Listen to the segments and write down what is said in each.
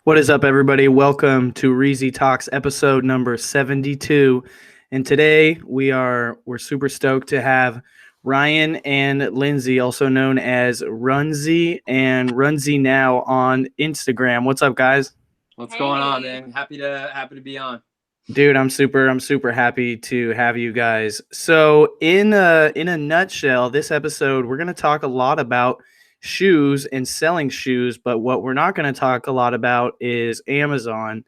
What is up, everybody? Welcome to Reezy Talks episode number 72. And today we're super stoked to have Ryan and Lindsay, also known as Runzy and Runzy Now on Instagram. What's up, guys? What's going on, man? Happy to be on. Dude, I'm super happy to have you guys. So, in a nutshell, this episode we're going to talk a lot about shoes and selling shoes, but what we're not going to talk a lot about is Amazon.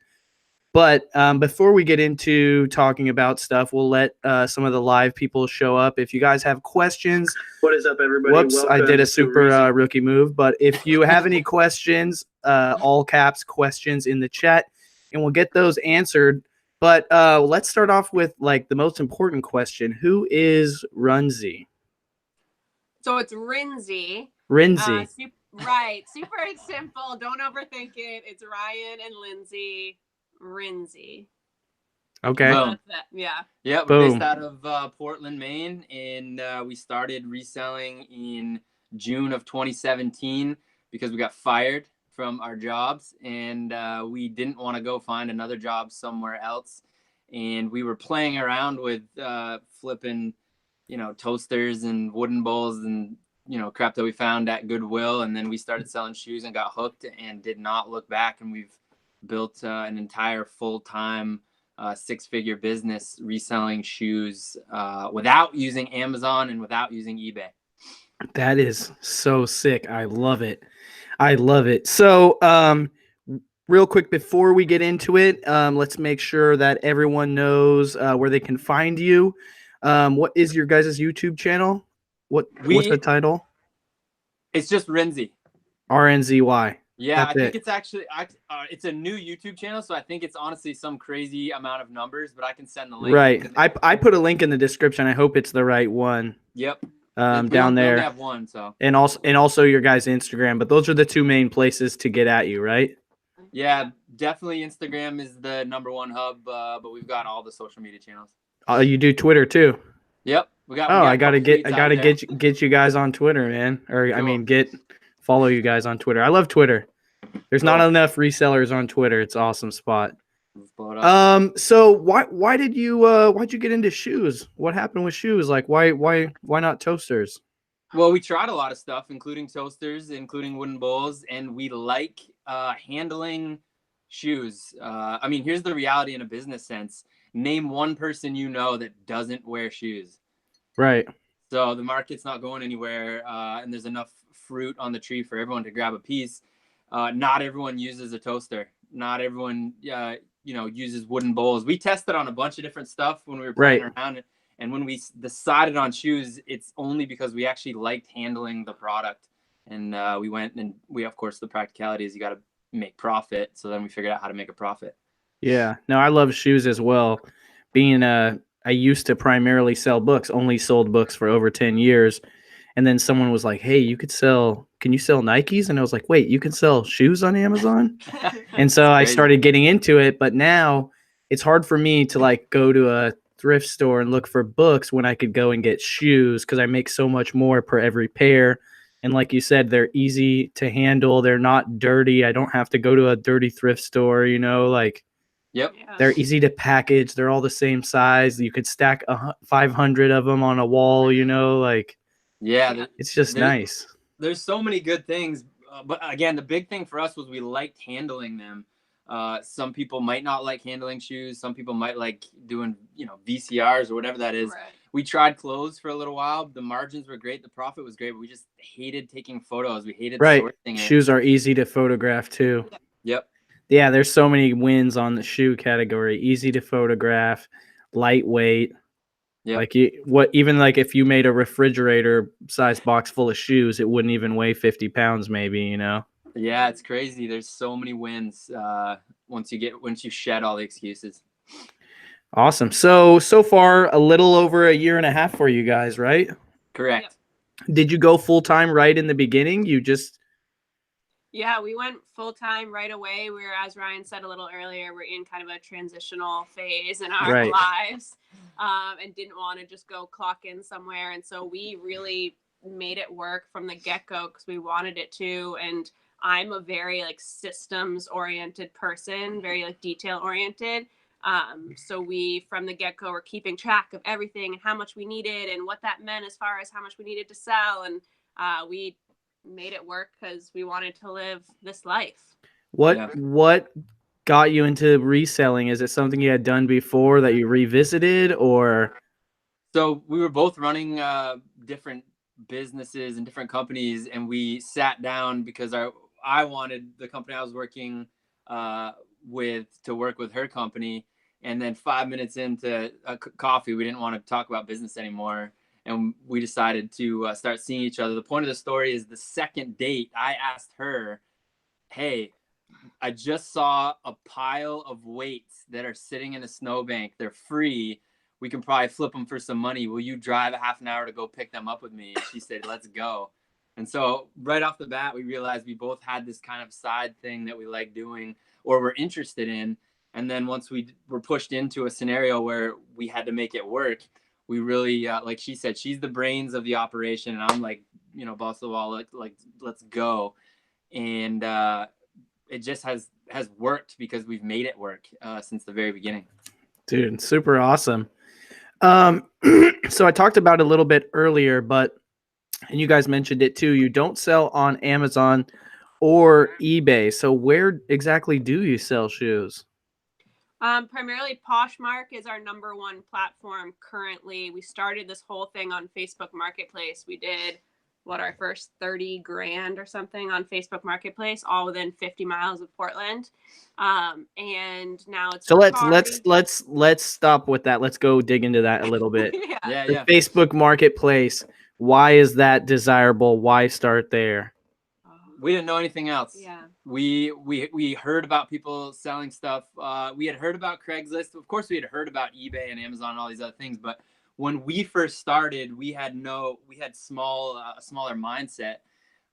But before we get into talking about stuff, we'll let some of the live people show up. If you guys have questions, What is up, everybody? whoops, I did a super rookie move. But if you have any questions, all caps questions in the chat, and we'll get those answered. But let's start off with like the most important question: who is Runzy? So it's Rinsey. Rinsey. Right. Super simple. Don't overthink it. It's Ryan and Lindsay. Rinsey. Okay. Boom. Yeah. Yeah, we're Boom. based out of Portland, Maine, and we started reselling in June of 2017 because we got fired from our jobs, and we didn't want to go find another job somewhere else. And we were playing around with flipping, toasters and wooden bowls and crap that we found at Goodwill. And then we started selling shoes and got hooked and did not look back. And we've built an entire full-time six-figure business reselling shoes without using Amazon and without using eBay. That is so sick. I love it. So, real quick before we get into it, let's make sure that everyone knows where they can find you. What is your guys' YouTube channel? What's the title? It's just Rinsey. RNZY. Yeah, I think it's actually it's a new YouTube channel, so I think it's honestly some crazy amount of numbers, but I can send the link. Right. I put a link in the description. I hope it's the right one. Yep. Down there. We only have one, so. And also your guys' Instagram, but those are the two main places to get at you, right? Yeah, definitely Instagram is the number one hub, but we've got all the social media channels. You do Twitter too. Yep. I gotta get you guys on Twitter, man. Or cool. I mean, follow you guys on Twitter. I love Twitter. There's not enough resellers on Twitter. It's an awesome spot. So why'd you get into shoes? What happened with shoes? Like why not toasters? Well, we tried a lot of stuff, including toasters, including wooden bowls, and we like handling shoes. I mean, here's the reality in a business sense. Name one person you know that doesn't wear shoes. Right. So the market's not going anywhere, and there's enough fruit on the tree for everyone to grab a piece. Not everyone uses a toaster. Not everyone, uses wooden bowls. We tested on a bunch of different stuff when we were playing around. And when we decided on shoes, it's only because we actually liked handling the product. And we went and of course, the practicality is you got to make profit. So then we figured out how to make a profit. Yeah. No, I love shoes as well. I used to primarily sell books, only sold books for over 10 years. And then someone was like, hey, can you sell Nikes? And I was like, wait, you can sell shoes on Amazon? And so I started getting into it. But now it's hard for me to like go to a thrift store and look for books when I could go and get shoes because I make so much more per every pair. And like you said, they're easy to handle. They're not dirty. I don't have to go to a dirty thrift store, Yep. They're easy to package. They're all the same size. You could stack 500 of them on a wall, Yeah, it's just nice. There's so many good things, but again, the big thing for us was we liked handling them. Some people might not like handling shoes. Some people might like doing, VCRs or whatever that is. Right. We tried clothes for a little while. The margins were great. The profit was great, but we just hated taking photos. We hated sorting it. Shoes are easy to photograph too. Yep. Yeah, there's so many wins on the shoe category. Easy to photograph, lightweight. Yeah. Even if you made a refrigerator size box full of shoes, it wouldn't even weigh 50 pounds maybe, Yeah, it's crazy. There's so many wins once you shed all the excuses. Awesome. So far a little over a year and a half for you guys, right? Correct. Yep. Did you go full-time right in the beginning? Yeah, we went full-time right away. We were, as Ryan said a little earlier, we're in kind of a transitional phase in our lives and didn't want to just go clock in somewhere. And so we really made it work from the get-go because we wanted it to. And I'm a very like systems oriented person, very like detail oriented. So we, from the get-go, were keeping track of everything and how much we needed and what that meant as far as how much we needed to sell. And we made it work because we wanted to live this life. What got you into reselling? Is it something you had done before that you revisited, or? So we were both running different businesses and different companies, and we sat down because I wanted the company I was working with to work with her company. And then 5 minutes into coffee, we didn't want to talk about business anymore. And we decided to start seeing each other. The point of the story is the second date, I asked her, hey, I just saw a pile of weights that are sitting in a snowbank. They're free. We can probably flip them for some money. Will you drive a half an hour to go pick them up with me? And she said, let's go. And so right off the bat, we realized we both had this kind of side thing that we like doing or were interested in. And then once we were pushed into a scenario where we had to make it work, we really, like she said, she's the brains of the operation. And I'm like, boss of all, like let's go. And it just has worked because we've made it work since the very beginning. Dude, super awesome. So I talked about it a little bit earlier, and you guys mentioned it too, you don't sell on Amazon or eBay. So where exactly do you sell shoes? Primarily Poshmark is our number one platform currently. We started this whole thing on Facebook Marketplace. We did our first 30 grand or something on Facebook Marketplace, all within 50 miles of Portland. And now it's so let's stop with that. Let's go dig into that a little bit. Yeah. Facebook Marketplace. Why is that desirable? Why start there? We didn't know anything else. Yeah. We heard about people selling stuff. We had heard about Craigslist. Of course, we had heard about eBay and Amazon and all these other things. But when we first started, we had a smaller mindset.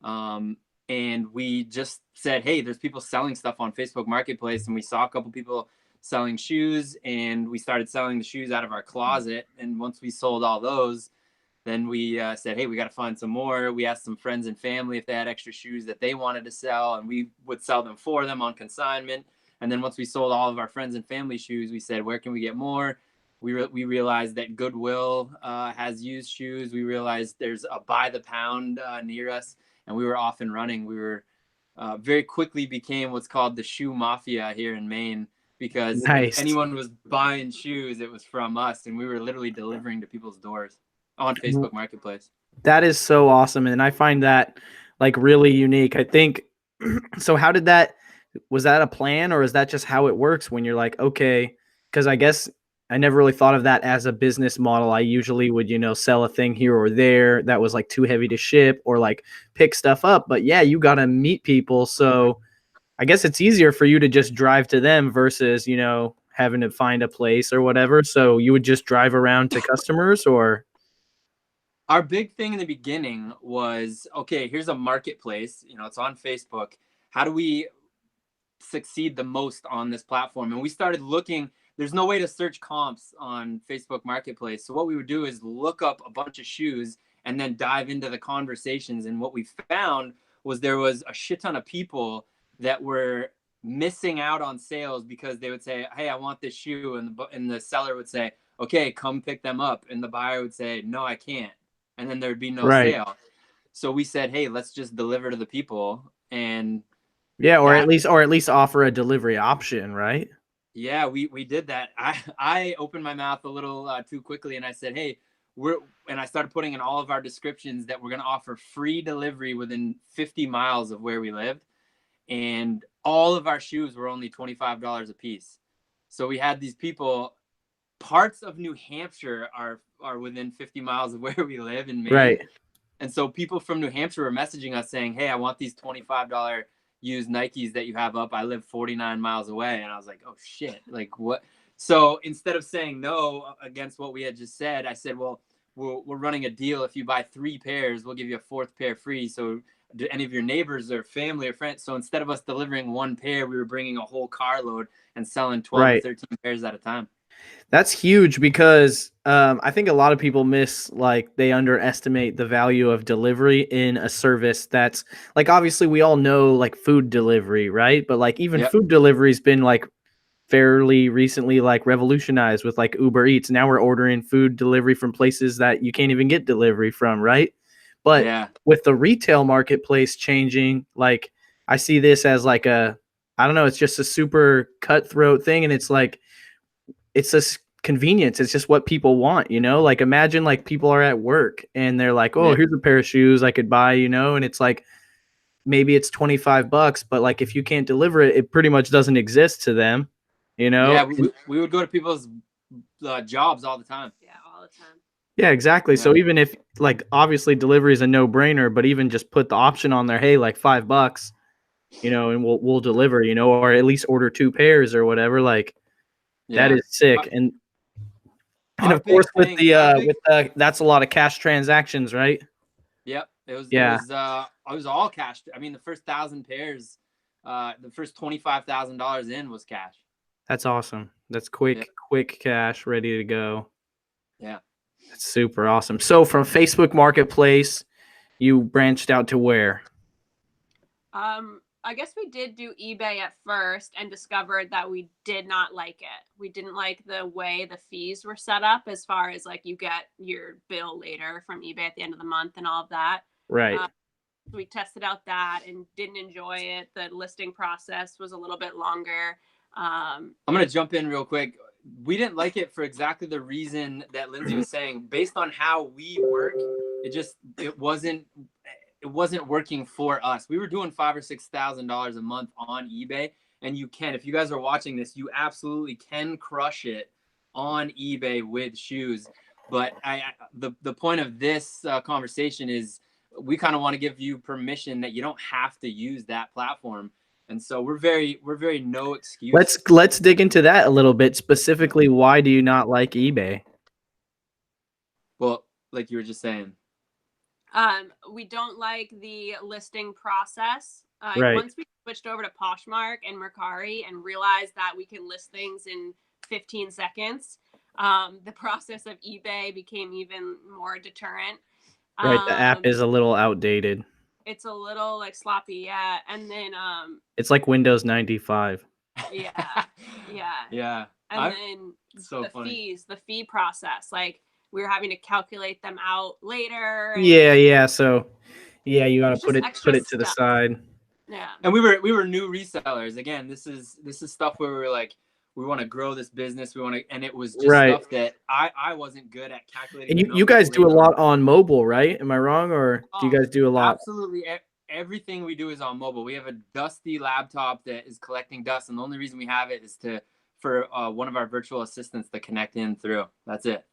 And we just said, hey, there's people selling stuff on Facebook Marketplace. And we saw a couple people selling shoes, and we started selling the shoes out of our closet. And once we sold all those, then we said, hey, we got to find some more. We asked some friends and family if they had extra shoes that they wanted to sell, and we would sell them for them on consignment. And then once we sold all of our friends and family shoes, we said, where can we get more? We realized that Goodwill has used shoes. We realized there's a By the Pound near us, and we were off and running. We were very quickly became what's called the shoe mafia here in Maine, because if anyone was buying shoes, it was from us, and we were literally delivering to people's doors on Facebook Marketplace. That is so awesome. And I find that like really unique. I think, so how did was that a plan, or is that just how it works when you're like, okay, because I guess I never really thought of that as a business model. I usually would, sell a thing here or there that was like too heavy to ship or like pick stuff up. But yeah, you got to meet people. So I guess it's easier for you to just drive to them versus, having to find a place or whatever. So you would just drive around to customers, or? Our big thing in the beginning was, okay, here's a marketplace, it's on Facebook. How do we succeed the most on this platform? And we started looking, there's no way to search comps on Facebook Marketplace. So what we would do is look up a bunch of shoes and then dive into the conversations. And what we found was there was a shit ton of people that were missing out on sales because they would say, hey, I want this shoe. And the seller would say, okay, come pick them up. And the buyer would say, no, I can't. And then there'd be no sale. So we said, hey, let's just deliver to the people. And yeah, or at least offer a delivery option, right? Yeah, we did that. I opened my mouth a little too quickly, and I said, hey, and I started putting in all of our descriptions that we're going to offer free delivery within 50 miles of where we lived. And all of our shoes were only $25 a piece. So we had these people, parts of New Hampshire are within 50 miles of where we live in Maine. Right. And so people from New Hampshire were messaging us saying, hey, I want these $25 used Nikes that you have up. I live 49 miles away. And I was like, oh shit, like what? So instead of saying no against what we had just said, I said, well, we're running a deal. If you buy 3 pairs, we'll give you a 4th pair free. So do any of your neighbors or family or friends? So instead of us delivering 1 pair, we were bringing a whole carload and selling 12 or 13 pairs at a time. That's huge because I think a lot of people they underestimate the value of delivery in a service that's like, obviously we all know like food delivery, right? But like even food delivery's been like fairly recently like revolutionized with like Uber Eats. Now we're ordering food delivery from places that you can't even get delivery from, right? But with the retail marketplace changing, like I see this as like I don't know, it's just a super cutthroat thing, and it's like it's just convenience. It's just what people want, you know? Like imagine like people are at work and they're like, "Oh, here's a pair of shoes I could buy," you know? And it's like maybe it's $25, but like if you can't deliver it, it pretty much doesn't exist to them, you know? Yeah, we would go to people's jobs all the time. Yeah, all the time. Yeah, exactly. So even if like obviously delivery is a no-brainer, but even just put the option on there, hey, like $5, you know, and we'll deliver, you know, or at least order 2 pairs or whatever, like that is sick. And of course with the that's a lot of cash transactions, right? Yep. It was all cash. I mean, the first 1,000 pairs, the first $25,000 in was cash. That's awesome. That's quick cash ready to go. Yeah. That's super awesome. So from Facebook Marketplace, you branched out to where? I guess we did do eBay at first and discovered that we did not like it. We didn't like the way the fees were set up as far as like you get your bill later from eBay at the end of the month and all of that. Right. We tested out that and didn't enjoy it. The listing process was a little bit longer. I'm going to jump in real quick. We didn't like it for exactly the reason that Lindsay was saying. Based on how we work, it wasn't working for us. We were doing $5,000 or $6,000 a month on eBay, and if you guys are watching this, you absolutely can crush it on eBay with shoes. But the point of this conversation is we kind of want to give you permission that you don't have to use that platform. And so we're very no excuse. Let's dig into that a little bit. Specifically, why do you not like eBay? Well, like you were just saying. We don't like the listing process. Right. Once we switched over to Poshmark and Mercari and realized that we can list things in 15 seconds, the process of eBay became even more deterrent. Right, the app is a little outdated. It's a little like sloppy, yeah. And then it's like Windows 95. Yeah. And then the fee process, like we were having to calculate them out later. Yeah. So you got to put it to the side. Yeah. And we were new resellers. Again, this is stuff where we were like, we want to grow this business. And it was just stuff that I wasn't good at calculating. And you guys do a lot on mobile, right? Am I wrong? Or do you guys do a lot? Absolutely. Everything we do is on mobile. We have a dusty laptop that is collecting dust. And the only reason we have it is for one of our virtual assistants to connect in through. That's it.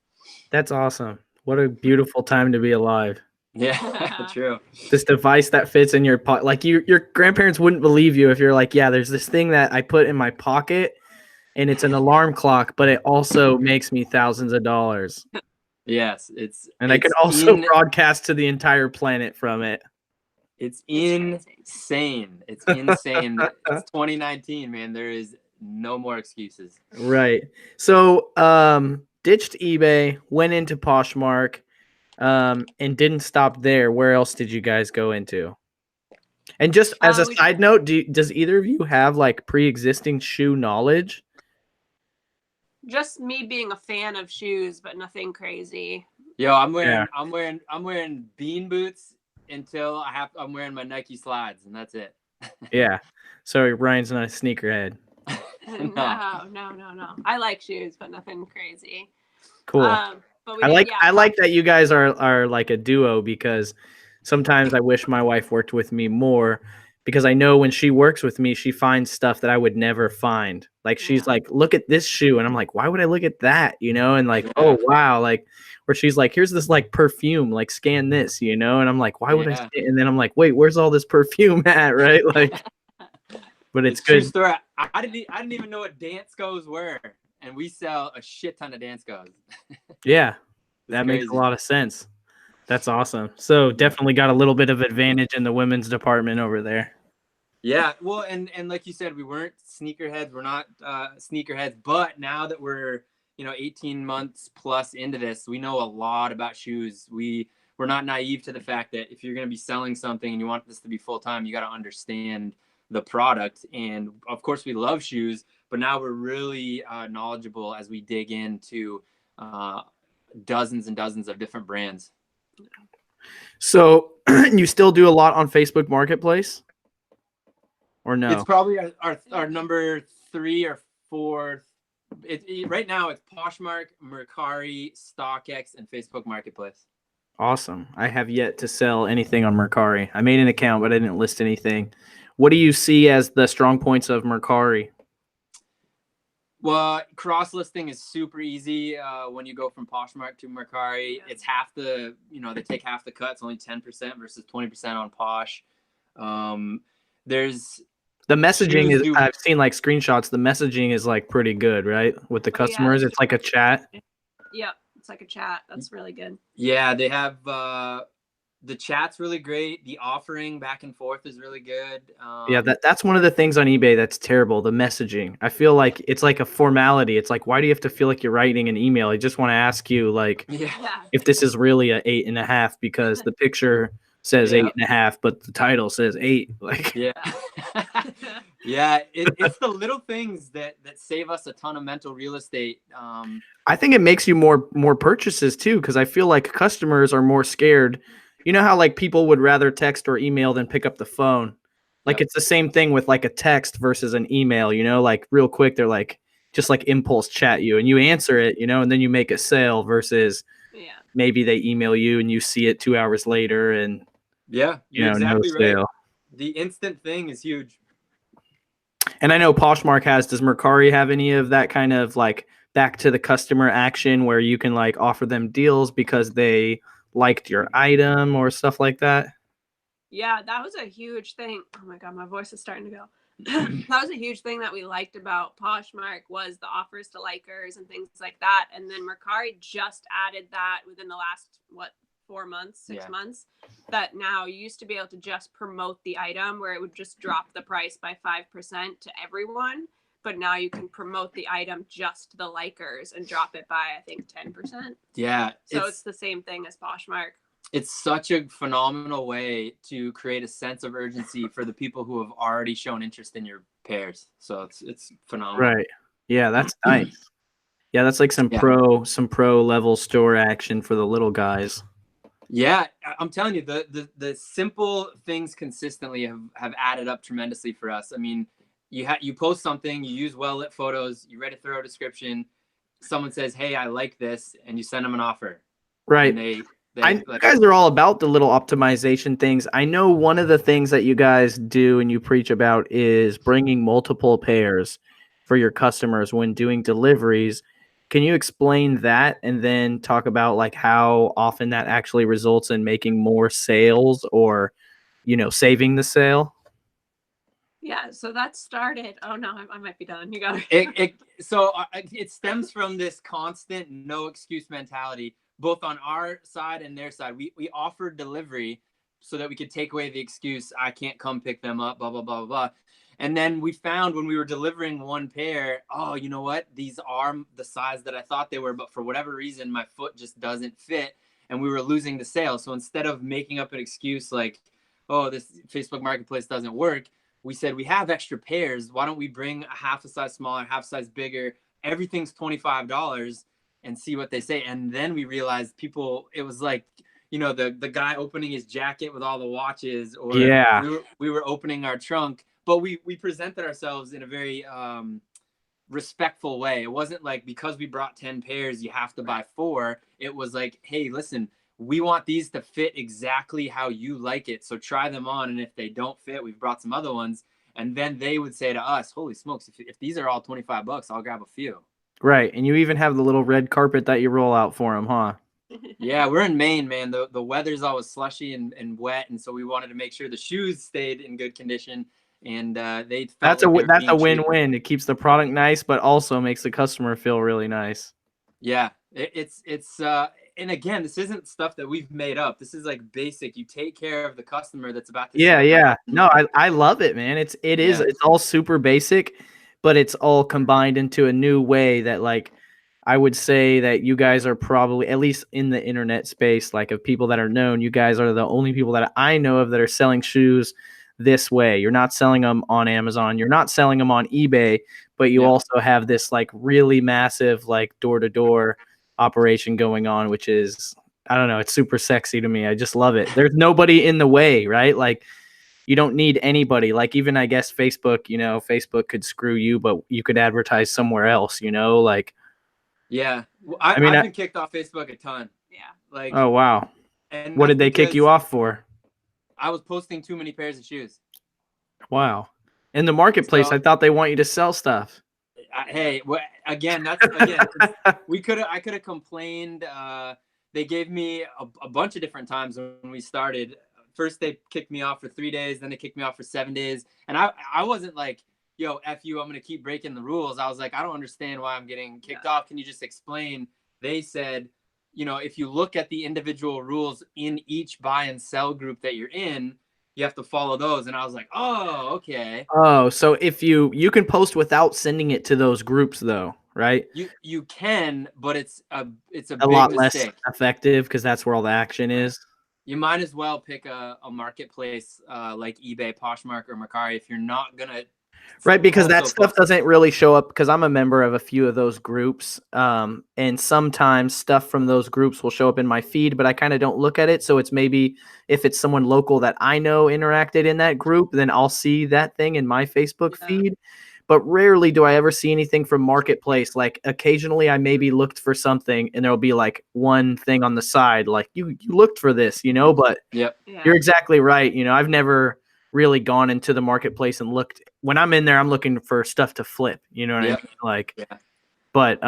That's awesome. What a beautiful time to be alive. Yeah, true. This device that fits in your pocket. Like your grandparents wouldn't believe you if you're like, yeah, there's this thing that I put in my pocket and it's an alarm clock, but it also makes me thousands of dollars. Yes, I can also broadcast to the entire planet from it. It's insane. It's insane. It's 2019, man. There is no more excuses. Right. So, ditched eBay, went into Poshmark, and didn't stop there. Where else did you guys go into? And just as a side note, does either of you have like pre-existing shoe knowledge? Just me being a fan of shoes, but nothing crazy. Yo, I'm wearing bean boots until I'm wearing my Nike slides, and that's it. Yeah. So Ryan's not a sneakerhead. No. I like shoes, but nothing crazy. Cool. But I like that you guys are like a duo, because sometimes I wish my wife worked with me more, because I know when she works with me, she finds stuff that I would never find. Like she's like, look at this shoe. And I'm like, why would I look at that? You know? And like, oh, wow. Like, where she's like, here's this like perfume, like scan this, you know? And I'm like, why would I scan? And then I'm like, wait, where's all this perfume at? Right. Like, but it's good. True story. I didn't even know what dance goes were. And we sell a shit ton of dance goes. Yeah. That makes a lot of sense. That's awesome. So definitely got a little bit of advantage in the women's department over there. Yeah, well, and like you said, we weren't sneakerheads. We're not sneakerheads, but now that we're 18 months plus into this, we know a lot about shoes. We're not naive to the fact that if you're going to be selling something and you want this to be full-time, you got to understand the product. And of course we love shoes, but now we're really knowledgeable as we dig into dozens and dozens of different brands. So you still do a lot on Facebook Marketplace, or no? It's probably our number 3 or 4. Right now it's Poshmark, Mercari, StockX, and Facebook Marketplace. Awesome. I have yet to sell anything on Mercari. I made an account, but I didn't list anything. What do you see as the strong points of Mercari? Well, cross listing is super easy when you go from Poshmark to Mercari. It's half the, they take half the cut. It's only 10% versus 20% on Posh. There's the messaging is, I've seen like screenshots. The messaging is like pretty good, right? With the customers, it's like a chat. Yep, it's like a chat. That's really good. Yeah, they have the chat's really great. The offering back and forth is really good. Yeah, that's one of the things on eBay that's terrible. The messaging. I feel like it's like a formality. It's like, why do you have to feel like you're writing an email? I just want to ask you, like, if this is really a 8.5 because the picture says 8.5, but the title says 8. Like, yeah, yeah. It's the little things that save us a ton of mental real estate. I think it makes you more purchases too, because I feel like customers are more scared. You know how like people would rather text or email than pick up the phone? Like it's the same thing with like a text versus an email, like real quick, they're like, just like impulse chat you and you answer it, and then you make a sale versus maybe they email you and you see it 2 hours later and you're exactly no sale. Right. The instant thing is huge. And I know Poshmark does Mercari have any of that kind of like back to the customer action where you can like offer them deals because they liked your item or stuff like that? Yeah, that was a huge thing. Oh my God, my voice is starting to go. That was a huge thing that we liked about Poshmark was the offers to likers and things like that. And then Mercari just added that within the last, 4 months, 6 months, that now you used to be able to just promote the item where it would just drop the price by 5% to everyone. But now you can promote the item just to the likers and drop it by, I think, 10%. Yeah. So it's the same thing as Poshmark. It's such a phenomenal way to create a sense of urgency for the people who have already shown interest in your pairs. So it's phenomenal. Right. Yeah, that's nice. Yeah, that's like some pro level store action for the little guys. Yeah, I'm telling you, the simple things consistently have added up tremendously for us. I mean, you post something, you use well-lit photos, you write a thorough description, someone says, hey, I like this, and you send them an offer. Right. You guys are all about the little optimization things. I know one of the things that you guys do and you preach about is bringing multiple pairs for your customers when doing deliveries. Can you explain that and then talk about like how often that actually results in making more sales or, saving the sale? Yeah, so that started. Oh no, I might be done. You got it. So it stems from this constant no excuse mentality, both on our side and their side. We offered delivery so that we could take away the excuse, I can't come pick them up, blah, blah, blah, blah. And then we found when we were delivering one pair, oh, you know what? These are the size that I thought they were, but for whatever reason, my foot just doesn't fit. And we were losing the sale. So instead of making up an excuse like, oh, this Facebook Marketplace doesn't work, we said, we have extra pairs. Why don't we bring a half a size smaller, half size bigger? Everything's $25 and see what they say. And then we realized it was like, the guy opening his jacket with all the watches, or we were opening our trunk, but we presented ourselves in a very respectful way. It wasn't like, because we brought 10 pairs, you have to buy 4. It was like, hey, listen, we want these to fit exactly how you like it. So try them on. And if they don't fit, we've brought some other ones. And then they would say to us, holy smokes, if these are all $25, I'll grab a few. Right. And you even have the little red carpet that you roll out for them, huh? Yeah, we're in Maine, man. The weather's always slushy and wet. And so we wanted to make sure the shoes stayed in good condition. And they felt that's a win-win. It keeps the product nice, but also makes the customer feel really nice. Yeah, it's and again, this isn't stuff that we've made up. This is like basic. You take care of the customer that's about to. Yeah. No, I love it, man. It's all super basic, but it's all combined into a new way that like I would say that you guys are probably, at least in the internet space, like of people that are known, you guys are the only people that I know of that are selling shoes this way. You're not selling them on Amazon. You're not selling them on eBay, but you also have this like really massive like door-to-door operation going on, which is, I don't know, it's super sexy to me. I just love it. There's nobody in the way, right? Like you don't need anybody. Like even I guess Facebook, Facebook could screw you, but you could advertise somewhere else, like. Yeah. Well, I mean, I've been kicked off Facebook a ton. Yeah. Like, oh, wow. And what did they kick you off for? I was posting too many pairs of shoes. Wow. In the marketplace, So, I thought they want you to sell stuff. Hey, again, I could have complained. They gave me a bunch of different times when we started. First, they kicked me off for 3 days. Then they kicked me off for 7 days. And I wasn't like, yo, F you, I'm going to keep breaking the rules. I was like, I don't understand why I'm getting kicked off. Can you just explain? They said, if you look at the individual rules in each buy and sell group that you're in, you have to follow those. And I was like, oh, okay. Oh, so if you can post without sending it to those groups though, right? You can, but it's a big lot mistake. Less effective because that's where all the action is. You might as well pick a marketplace like eBay, Poshmark, or Mercari if you're not gonna. Right, because that stuff doesn't really show up because I'm a member of a few of those groups. And sometimes stuff from those groups will show up in my feed, but I kind of don't look at it. So it's maybe if it's someone local that I know interacted in that group, then I'll see that thing in my Facebook feed. But rarely do I ever see anything from Marketplace. Like occasionally I maybe looked for something and there'll be like one thing on the side, like you looked for this, but you're exactly right. I've never really gone into the marketplace and looked. When I'm in there, I'm looking for stuff to flip. You know what I mean? Like, but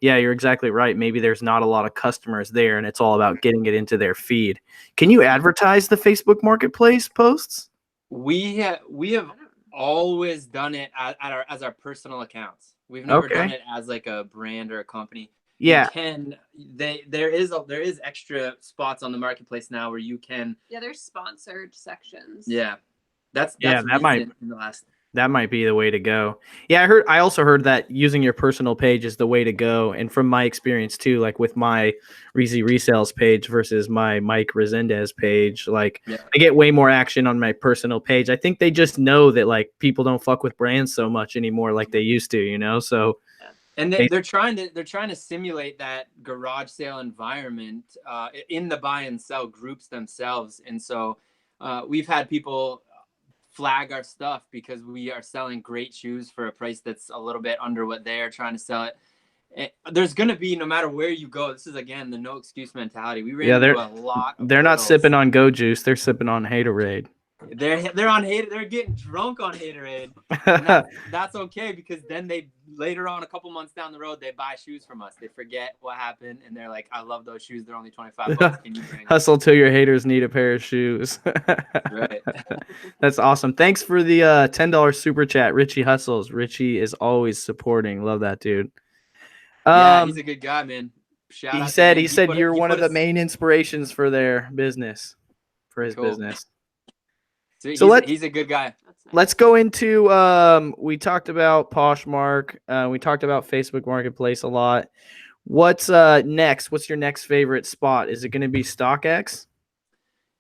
you're exactly right. Maybe there's not a lot of customers there, and it's all about getting it into their feed. Can you advertise the Facebook Marketplace posts? We have always done it as our personal accounts. We've never done it as like a brand or a company. Yeah. There is extra spots on the marketplace now where you can. Yeah, there's sponsored sections. Yeah. That might be the way to go. Yeah, I also heard that using your personal page is the way to go. And from my experience too, like with my Reezy Resells page versus my Mike Resendez page, like I get way more action on my personal page. I think they just know that like people don't fuck with brands so much anymore like they used to, so. And they're trying to simulate that garage sale environment in the buy and sell groups themselves. And so we've had people flag our stuff because we are selling great shoes for a price that's a little bit under what they're trying to sell it. And there's going to be, no matter where you go, this is again the no excuse mentality. We ran into a lot of they're not sipping on Go Juice, they're sipping on Haterade. They're on Haterade. They're getting drunk on Haterade. And that's okay, because then they later on, a couple months down the road, they buy shoes from us. They forget what happened and they're like, I love those shoes. They're only $25. Can you bring them? Hustle till your haters need a pair of shoes. Right. That's awesome. Thanks for the $10 super chat. Richie Hustles. Richie is always supporting. Love that dude. Yeah, he's a good guy, man. He said you're one of the main inspirations for their business, for his business. So he's a good guy. Let's go into we talked about Poshmark. We talked about Facebook Marketplace a lot. What's next? What's your next favorite spot? Is it going to be StockX?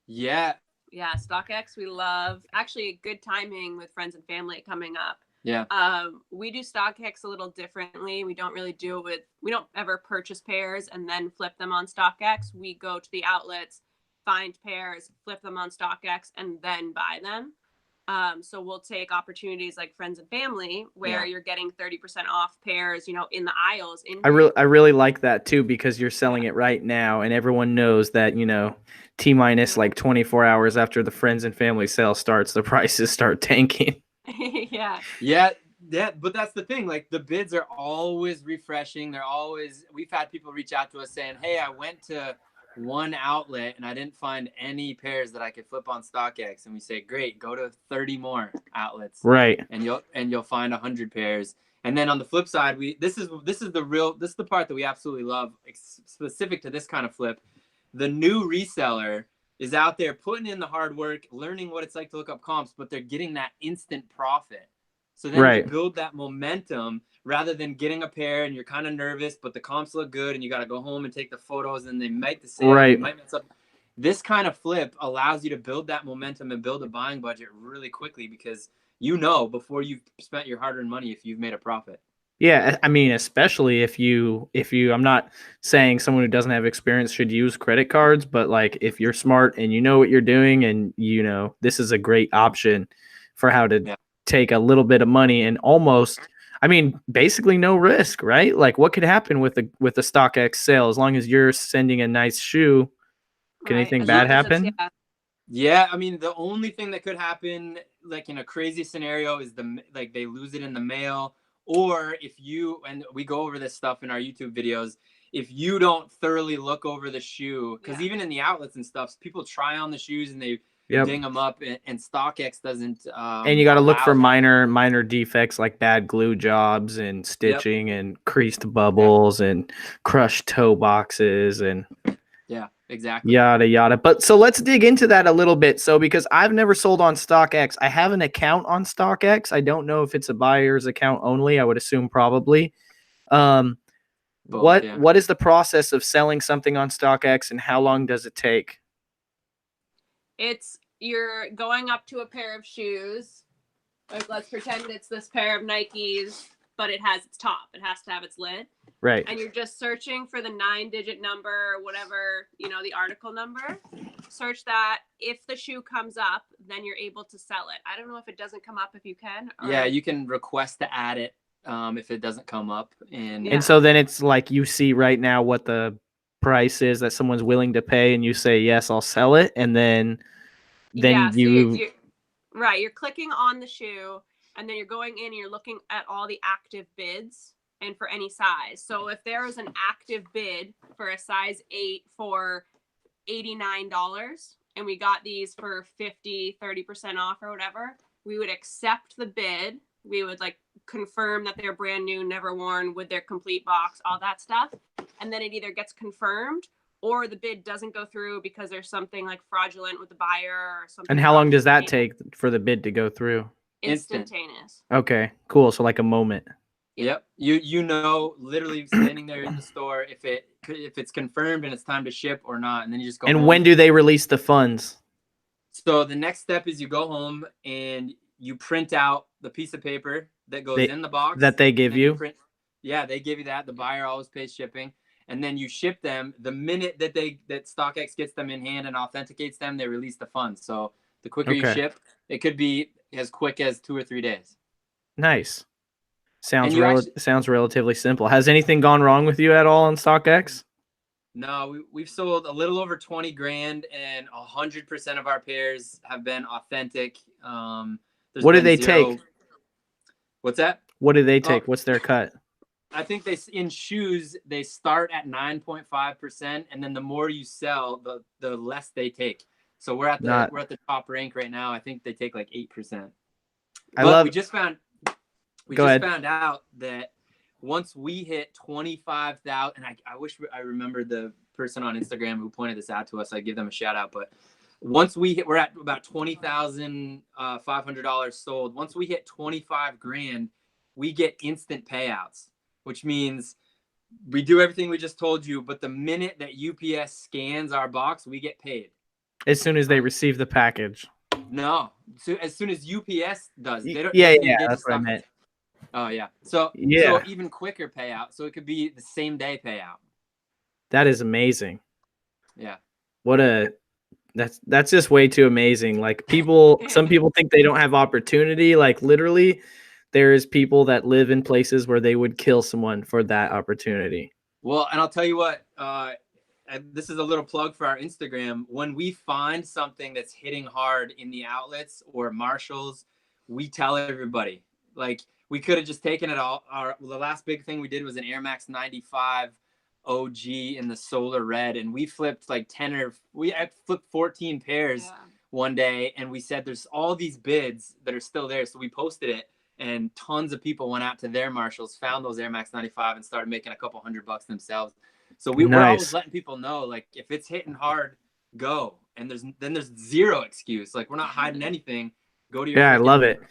Yeah, StockX we love. Actually, good timing with friends and family coming up. Yeah. We do StockX a little differently. We don't ever purchase pairs and then flip them on StockX. We go to the outlets, find pairs, flip them on StockX, and then buy them. So we'll take opportunities like friends and family where you're getting 30% off pairs, in the aisles. I really like that too, because you're selling it right now and everyone knows that, T minus like 24 hours after the friends and family sale starts, the prices start tanking. Yeah, but that's the thing. Like the bids are always refreshing. We've had people reach out to us saying, hey, I went to one outlet and I didn't find any pairs that I could flip on StockX. And we say, great, go to 30 more outlets. Right. And you'll find 100 pairs. And then on the flip side, this is the part that we absolutely love, specific to this kind of flip. The new reseller is out there putting in the hard work, learning what it's like to look up comps, but they're getting that instant profit. So then Right. you build that momentum rather than getting a pair and you're kind of nervous, but the comps look good and you got to go home and take the photos and they make the sale. Right. You might mess up. This kind of flip allows you to build that momentum and build a buying budget really quickly because you know before you've spent your hard-earned money if you've made a profit. Yeah, I mean, especially if you, I'm not saying someone who doesn't have experience should use credit cards, but like if you're smart and you know what you're doing and you know, this is a great option for how to take a little bit of money and almost, I mean, basically no risk, right? Like what could happen with the StockX sale as long as you're sending a nice shoe? Can anything bad happen? Yeah, I mean, the only thing that could happen, like in a crazy scenario, is like they lose it in the mail, or if you, and we go over this stuff in our YouTube videos, if you don't thoroughly look over the shoe, because even in the outlets and stuff, people try on the shoes and they ding them up, and StockX doesn't. And you got to look for minor defects like bad glue jobs and stitching and creased bubbles and crushed toe boxes and. Yeah, exactly. Yada, yada. But so let's dig into that a little bit. So because I've never sold on StockX, I have an account on StockX. I don't know if it's a buyer's account only. I would assume probably. What is the process of selling something on StockX and how long does it take? You're going up to a pair of shoes. Like let's pretend it's this pair of Nikes, but it has its top. It has to have its lid. Right. And you're just searching for the 9-digit number, whatever, the article number. Search that. If the shoe comes up, then you're able to sell it. I don't know if it doesn't come up if you can. Yeah, you can request to add it if it doesn't come up. And so then it's like you see right now what the price is that someone's willing to pay and you say, yes, I'll sell it. And then you're clicking on the shoe and then you're going in and you're looking at all the active bids. And for any size. So if there is an active bid for a size 8 for $89 and we got these for 30% off or whatever, we would accept the bid. We would like confirm that they're brand new, never worn with their complete box, all that stuff. And then it either gets confirmed or the bid doesn't go through because there's something like fraudulent with the buyer or something. And how long does that take for the bid to go through? Instantaneous. Okay, cool. So like a moment. Yep. You know, literally standing there in the store if it's confirmed and it's time to ship or not, and then you just go. And home. when do they release the funds? So the next step is you go home and you print out the piece of paper that goes in the box that they give you. They give you that. The buyer always pays shipping, and then you ship them. The minute that StockX gets them in hand and authenticates them, they release the funds. So the quicker you ship, it could be as quick as 2 or 3 days. Nice. Sounds relatively simple. Has anything gone wrong with you at all on StockX? No, we've sold a little over 20 grand and 100% of our pairs have been authentic. What do they take? What's that? What do they take? What's their cut? I think in shoes, they start at 9.5%. And then the more you sell, the less they take. So we're at the top rank right now. I think they take like 8%. We just found out that once we hit 25,000, and I wish I remembered the person on Instagram who pointed this out to us. I'd give them a shout out. But once we're at about $20,500 sold. Once we hit 25 grand, we get instant payouts, which means we do everything we just told you. But the minute that UPS scans our box, we get paid. As soon as they receive the package. No, so as soon as UPS does. They don't. Yeah, that's what I meant. Oh yeah. So even quicker payout. So it could be the same day payout. That is amazing. Yeah. That's just way too amazing. Like some people think they don't have opportunity. Like literally there is people that live in places where they would kill someone for that opportunity. Well, and I'll tell you what, this is a little plug for our Instagram. When we find something that's hitting hard in the outlets or Marshalls, we tell everybody. Like we could have just taken it all. The last big thing we did was an Air Max 95 OG in the solar red, and we flipped like 14 pairs one day, and we said there's all these bids that are still there. So we posted it, and tons of people went out to their Marshalls, found those Air Max 95, and started making a couple $100 themselves. So we're always letting people know, like, if it's hitting hard, go. And there's zero excuse. Like, we're not hiding anything. Go to your Yeah, I freaking love it.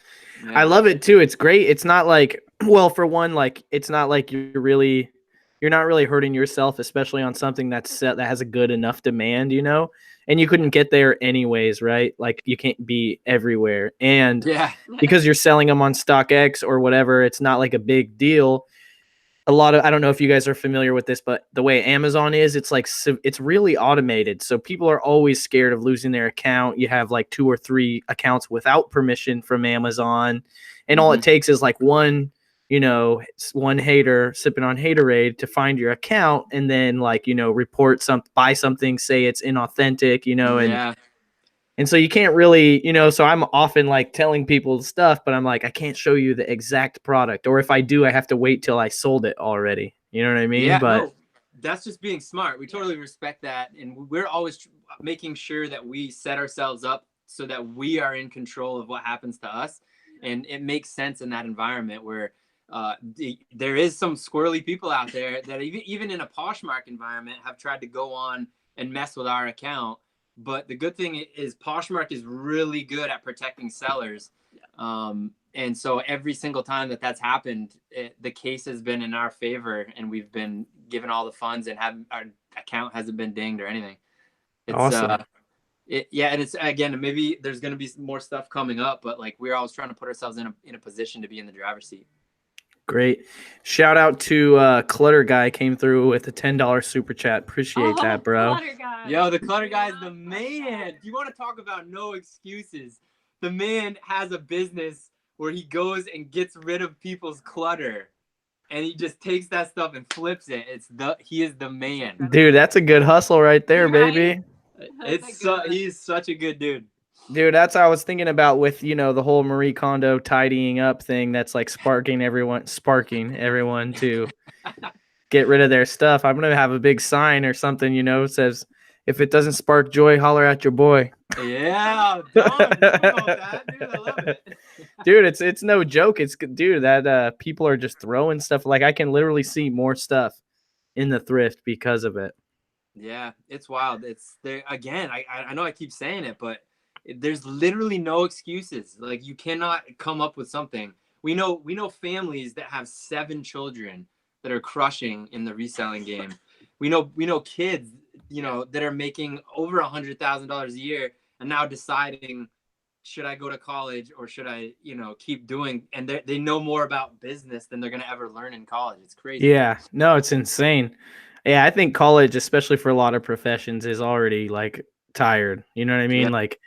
yeah. I love it too. It's great. Yeah. I love it too. It's great. It's not like, well, for one, like it's not like you're not really hurting yourself, especially on something that's set that has a good enough demand, you know. And you couldn't get there anyways, right? Like you can't be everywhere, and Yeah. because you're selling them on StockX or whatever, it's not like a big deal. A lot of, I don't know if you guys are familiar with this, but the way Amazon is, it's like it's really automated. So people are always scared of losing their account. You have like 2 or 3 accounts without permission from Amazon, and all it takes is like one, you know, one hater sipping on haterade to find your account, and then like, you know, report buy something, say it's inauthentic, you know. And so you can't really, you know, so I'm often like telling people stuff, but I'm like, I can't show you the exact product. Or if I do, I have to wait till I sold it already. You know what I mean? Yeah, But no, that's just being smart. We totally respect that. And we're always making sure that we set ourselves up so that we are in control of what happens to us. And it makes sense in that environment where there is some squirrely people out there that even in a Poshmark environment have tried to go on and mess with our account. But the good thing is Poshmark is really good at protecting sellers. And so every single time that that's happened, the case has been in our favor, and we've been given all the funds, and our account hasn't been dinged or anything. It's awesome. Yeah, and it's, again, maybe there's going to be more stuff coming up, but like we're always trying to put ourselves in a position to be in the driver's seat. Great. Shout out to Clutter Guy, came through with a $10 super chat. Appreciate that, bro. Clutter Guy. Yo, the Clutter Guy is the man. You want to talk about no excuses? The man has a business where he goes and gets rid of people's clutter, and he just takes that stuff and flips it. He is the man. Dude, that's a good hustle right there, baby. He's such a good dude. Dude, that's what I was thinking about with, you know, the whole Marie Kondo tidying up thing. That's like sparking everyone to get rid of their stuff. I'm gonna have a big sign or something, you know, says, if it doesn't spark joy, holler at your boy. Yeah, Don, you know about that, dude. I love it. Dude, it's no joke. It's, dude, that people are just throwing stuff. Like I can literally see more stuff in the thrift because of it. Yeah, it's wild. It's there again. I know I keep saying it, but there's literally no excuses. Like you cannot come up with something. We know families that have 7 children that are crushing in the reselling game. We know kids, you know, that are making over $100,000 a year and now deciding, should I go to college or should I, you know, keep doing, and they know more about business than they're going to ever learn in college. It's crazy. Yeah, no, it's insane. Yeah, I think college, especially for a lot of professions, is already like tired. You know what I mean? Yeah. Like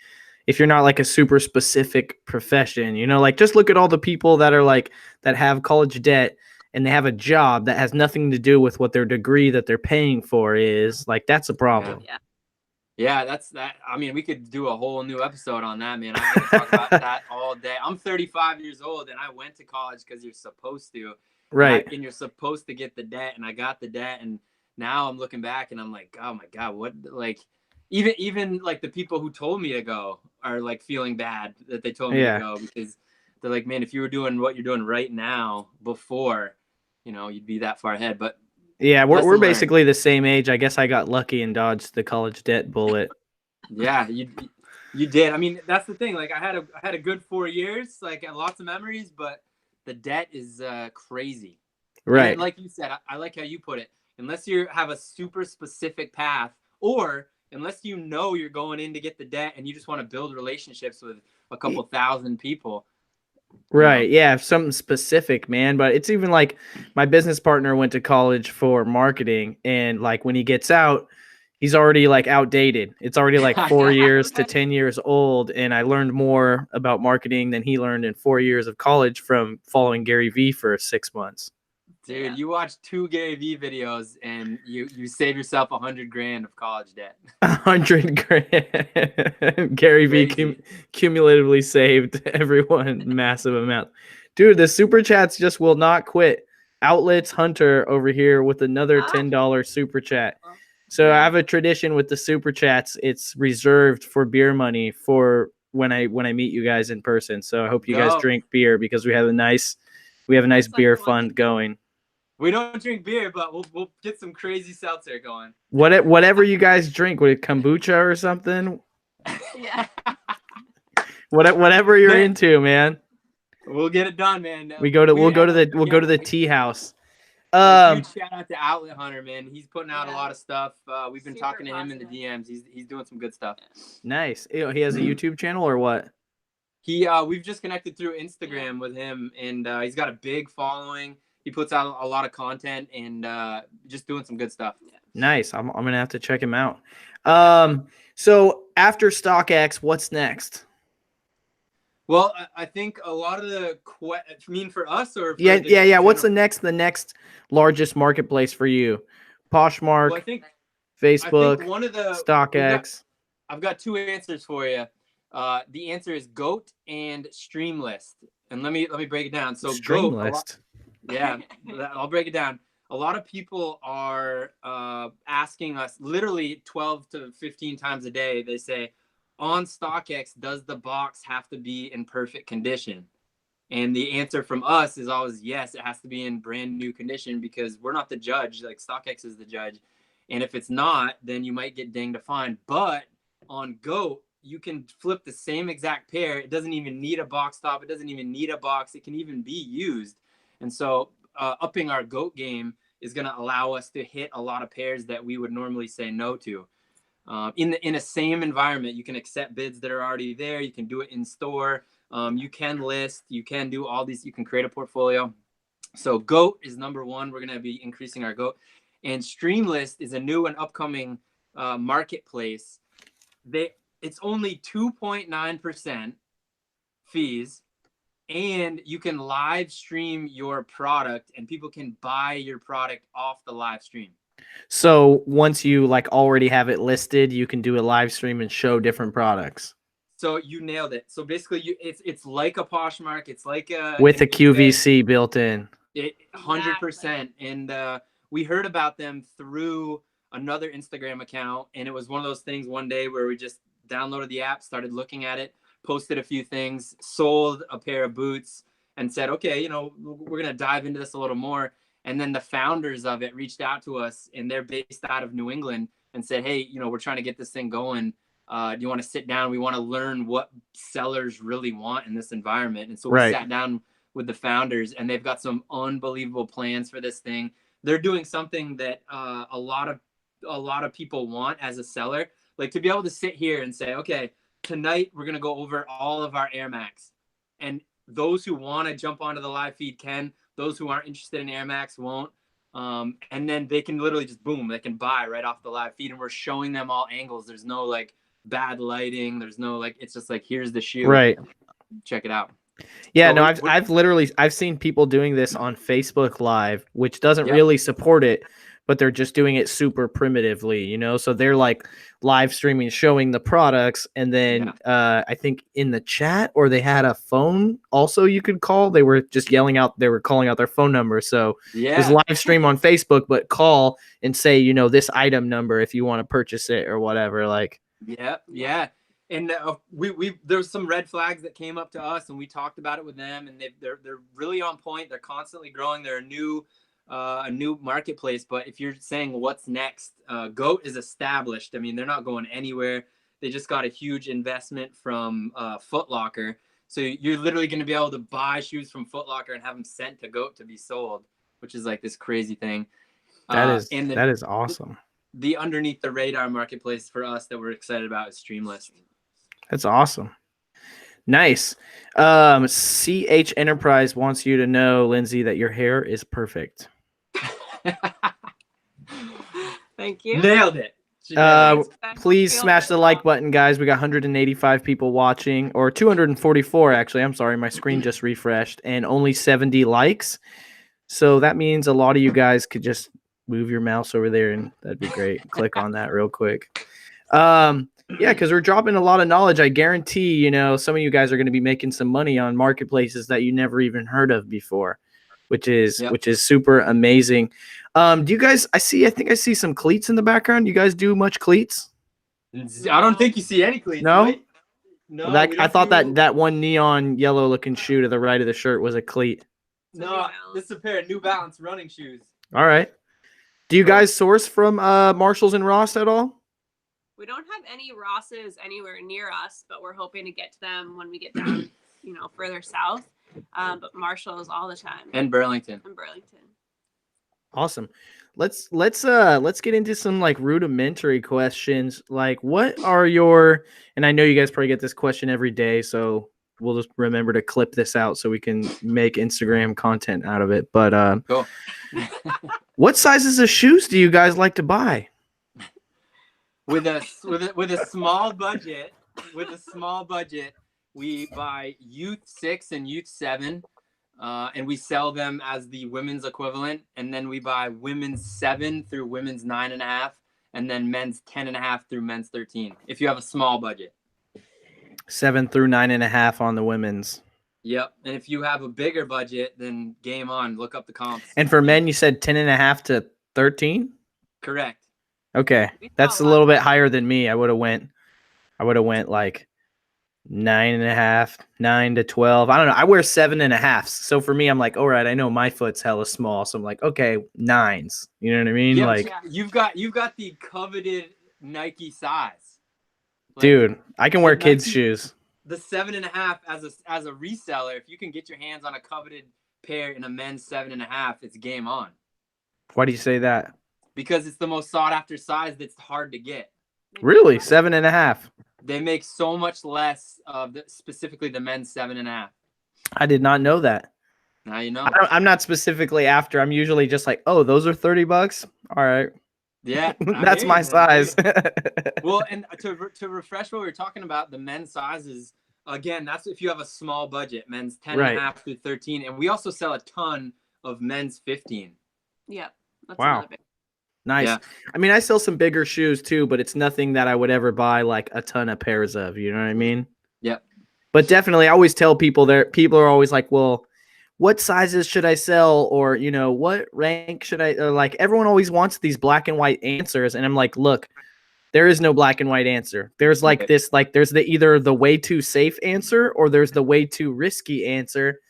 if you're not like a super specific profession, you know, like just look at all the people that are like, that have college debt and they have a job that has nothing to do with what their degree that they're paying for is. Like that's a problem. Yeah, that's that. I mean, we could do a whole new episode on that, man. I could talk about that all day. I'm 35 years old, and I went to college because you're supposed to. Right. And you're supposed to get the debt, and I got the debt, and now I'm looking back, and I'm like, oh my God, what? Like, even like the people who told me to go are like feeling bad that they told me to go, because they're like, man, if you were doing what you're doing right now before, you know, you'd be that far ahead. But yeah, we're basically the same age. I guess I got lucky and dodged the college debt bullet. Yeah, you did. I mean, that's the thing. Like I had a good 4 years, like lots of memories, but the debt is crazy. Right. And like you said, I like how you put it. Unless you have a super specific path, or unless you know you're going in to get the debt and you just want to build relationships with a couple thousand people. Right. Yeah. Something specific, man. But it's even like my business partner went to college for marketing, and like when he gets out, he's already like outdated. It's already like 4 years to 10 years old. And I learned more about marketing than he learned in 4 years of college from following Gary Vee for 6 months. Dude, you watch 2 Gary Vee videos and you save yourself $100,000 of college debt. $100,000. Gary Vee cumulatively saved everyone massive amount. Dude, the super chats just will not quit. Outlets Hunter over here with another $10 super chat. So I have a tradition with the super chats. It's reserved for beer money for when I meet you guys in person. So I hope you guys drink beer, because we have a nice beer fund going. We don't drink beer, but we'll get some crazy seltzer going. Whatever you guys drink, would it kombucha or something? Yeah. Whatever you're Man, into, man. we'll get it done, man. We'll go to the tea house. Huge shout out to Outlet Hunter, man. He's putting out a lot of stuff. We've been talking to him in the DMs. He's doing some good stuff. Nice. He has a YouTube channel or what? We've just connected through Instagram with him, and he's got a big following. He puts out a lot of content and just doing some good stuff. Nice. I'm gonna have to check him out. So after StockX, what's next? Well, I think a lot of the for us or for yeah. What's the next largest marketplace for you? Poshmark, well, I think Facebook, one of the StockX. I've got two answers for you. The answer is Goat and Streamlist, and let me break it down. So Streamlist. Yeah, I'll break it down. A lot of people are asking us literally 12 to 15 times a day. They say, on StockX, does the box have to be in perfect condition? And the answer from us is always yes, it has to be in brand new condition because we're not the judge. Like StockX is the judge. And if it's not, then you might get dinged a fine. But on Goat, you can flip the same exact pair. It doesn't even need a box top. It doesn't even need a box. It can even be used. And so upping our Goat game is going to allow us to hit a lot of pairs that we would normally say no to. In a same environment, you can accept bids that are already there. You can do it in store. You can list. You can do all these. You can create a portfolio. So Goat is number one. We're going to be increasing our Goat. And Streamlist is a new and upcoming marketplace. It's only 2.9% fees. And you can live stream your product and people can buy your product off the live stream. So once you like already have it listed, you can do a live stream and show different products. So you nailed it. So basically it's like a Poshmark. It's like with a QVC built in. 100%. And we heard about them through another Instagram account. And it was one of those things one day where we just downloaded the app, started looking at it, posted a few things, sold a pair of boots and said, okay, we're going to dive into this a little more. And then the founders of it reached out to us and they're based out of New England and said, hey, we're trying to get this thing going. Do you want to sit down? We want to learn what sellers really want in this environment. And so we sat down with the founders and they've got some unbelievable plans for this thing. They're doing something that a lot of people want as a seller, like to be able to sit here and say, okay, tonight we're going to go over all of our Air Max, and those who want to jump onto the live feed can. Those who aren't interested in Air Max won't. And then they can literally just boom, they can buy right off the live feed, and we're showing them all angles. There's no like bad lighting. There's no like, it's just like, here's the shoe. Right. Check it out. Yeah, so I've seen people doing this on Facebook Live, which doesn't really support it, but they're just doing it super primitively, so they're like live streaming, showing the products. And then I think in the chat, or they had a phone also you could call. They were just calling out their phone number. So it was live stream on Facebook, but call and say, this item number if you want to purchase it or whatever. Like, yeah. And there's some red flags that came up to us, and we talked about it with them, and they're really on point. They're constantly growing. They're a new marketplace. But if you're saying what's next, Goat is established. I mean, they're not going anywhere. They just got a huge investment from Foot Locker. So you're literally going to be able to buy shoes from Foot Locker and have them sent to Goat to be sold, which is like this crazy thing. That is awesome. The underneath the radar marketplace for us that we're excited about is Streamlist. That's awesome. Nice. CH Enterprise wants you to know, Lindsay, that your hair is perfect. Thank you. Nailed it. Please smash the like button, guys. We got 185 people watching, or 244 actually. I'm sorry, my screen just refreshed, and only 70 likes. So that means a lot of you guys could just move your mouse over there, and that'd be great. Click on that real quick. Yeah, because we're dropping a lot of knowledge. I guarantee, some of you guys are going to be making some money on marketplaces that you never even heard of before, which is super amazing. Do you guys? I think I see some cleats in the background. You guys do much cleats? I don't think you see any cleats. No. No. I thought that one neon yellow looking shoe to the right of the shirt was a cleat. No, this is a pair of New Balance running shoes. All right. Do you guys source from Marshalls and Ross at all? We don't have any Rosses anywhere near us, but we're hoping to get to them when we get down, further south. But Marshalls all the time. And Burlington. Awesome. Let's get into some like rudimentary questions. Like, what are your, and I know you guys probably get this question every day, so we'll just remember to clip this out so we can make Instagram content out of it. But cool. What sizes of shoes do you guys like to buy? With a small budget, we buy Youth 6 and Youth 7. And we sell them as the women's equivalent. And then we buy women's 7 through women's 9.5, and then men's 10.5 through men's 13. If you have a small budget. 7 through 9.5 on the women's. Yep. And if you have a bigger budget, then game on. Look up the comps. And for men, you said 10.5 to 13? Correct. Okay. That's a little bit higher than me. I would have went like 9.5, 9 to 12. I don't know. I wear 7.5. So for me, I'm like, all right, I know my foot's hella small. So I'm like, okay, 9s. You know what I mean? Yep. Like, you've got the coveted Nike size. Like, dude, I can wear kids' Nike, shoes. The 7.5 as a reseller, if you can get your hands on a coveted pair in a men's 7.5, it's game on. Why do you say that? Because it's the most sought after size that's hard to get. Really? 7.5? They make so much less of specifically the men's 7.5. I did not know that. Now you know. I'm not specifically after. I'm usually just like, oh, those are $30. All right. Yeah, that's my size. Well, and to refresh what we were talking about, the men's sizes, again, that's if you have a small budget, men's 10.5 through 13, and we also sell a ton of men's 15. Yep. That's wow. Nice. Yeah. I mean, I sell some bigger shoes too, but it's nothing that I would ever buy like a ton of pairs of. You know what I mean? Yep. But definitely, I always tell people people are always like, well, what sizes should I sell? Or, what rank should I, like, everyone always wants these black and white answers. And I'm like, look, there is no black and white answer. There's like this, like, there's either the way too safe answer or there's the way too risky answer.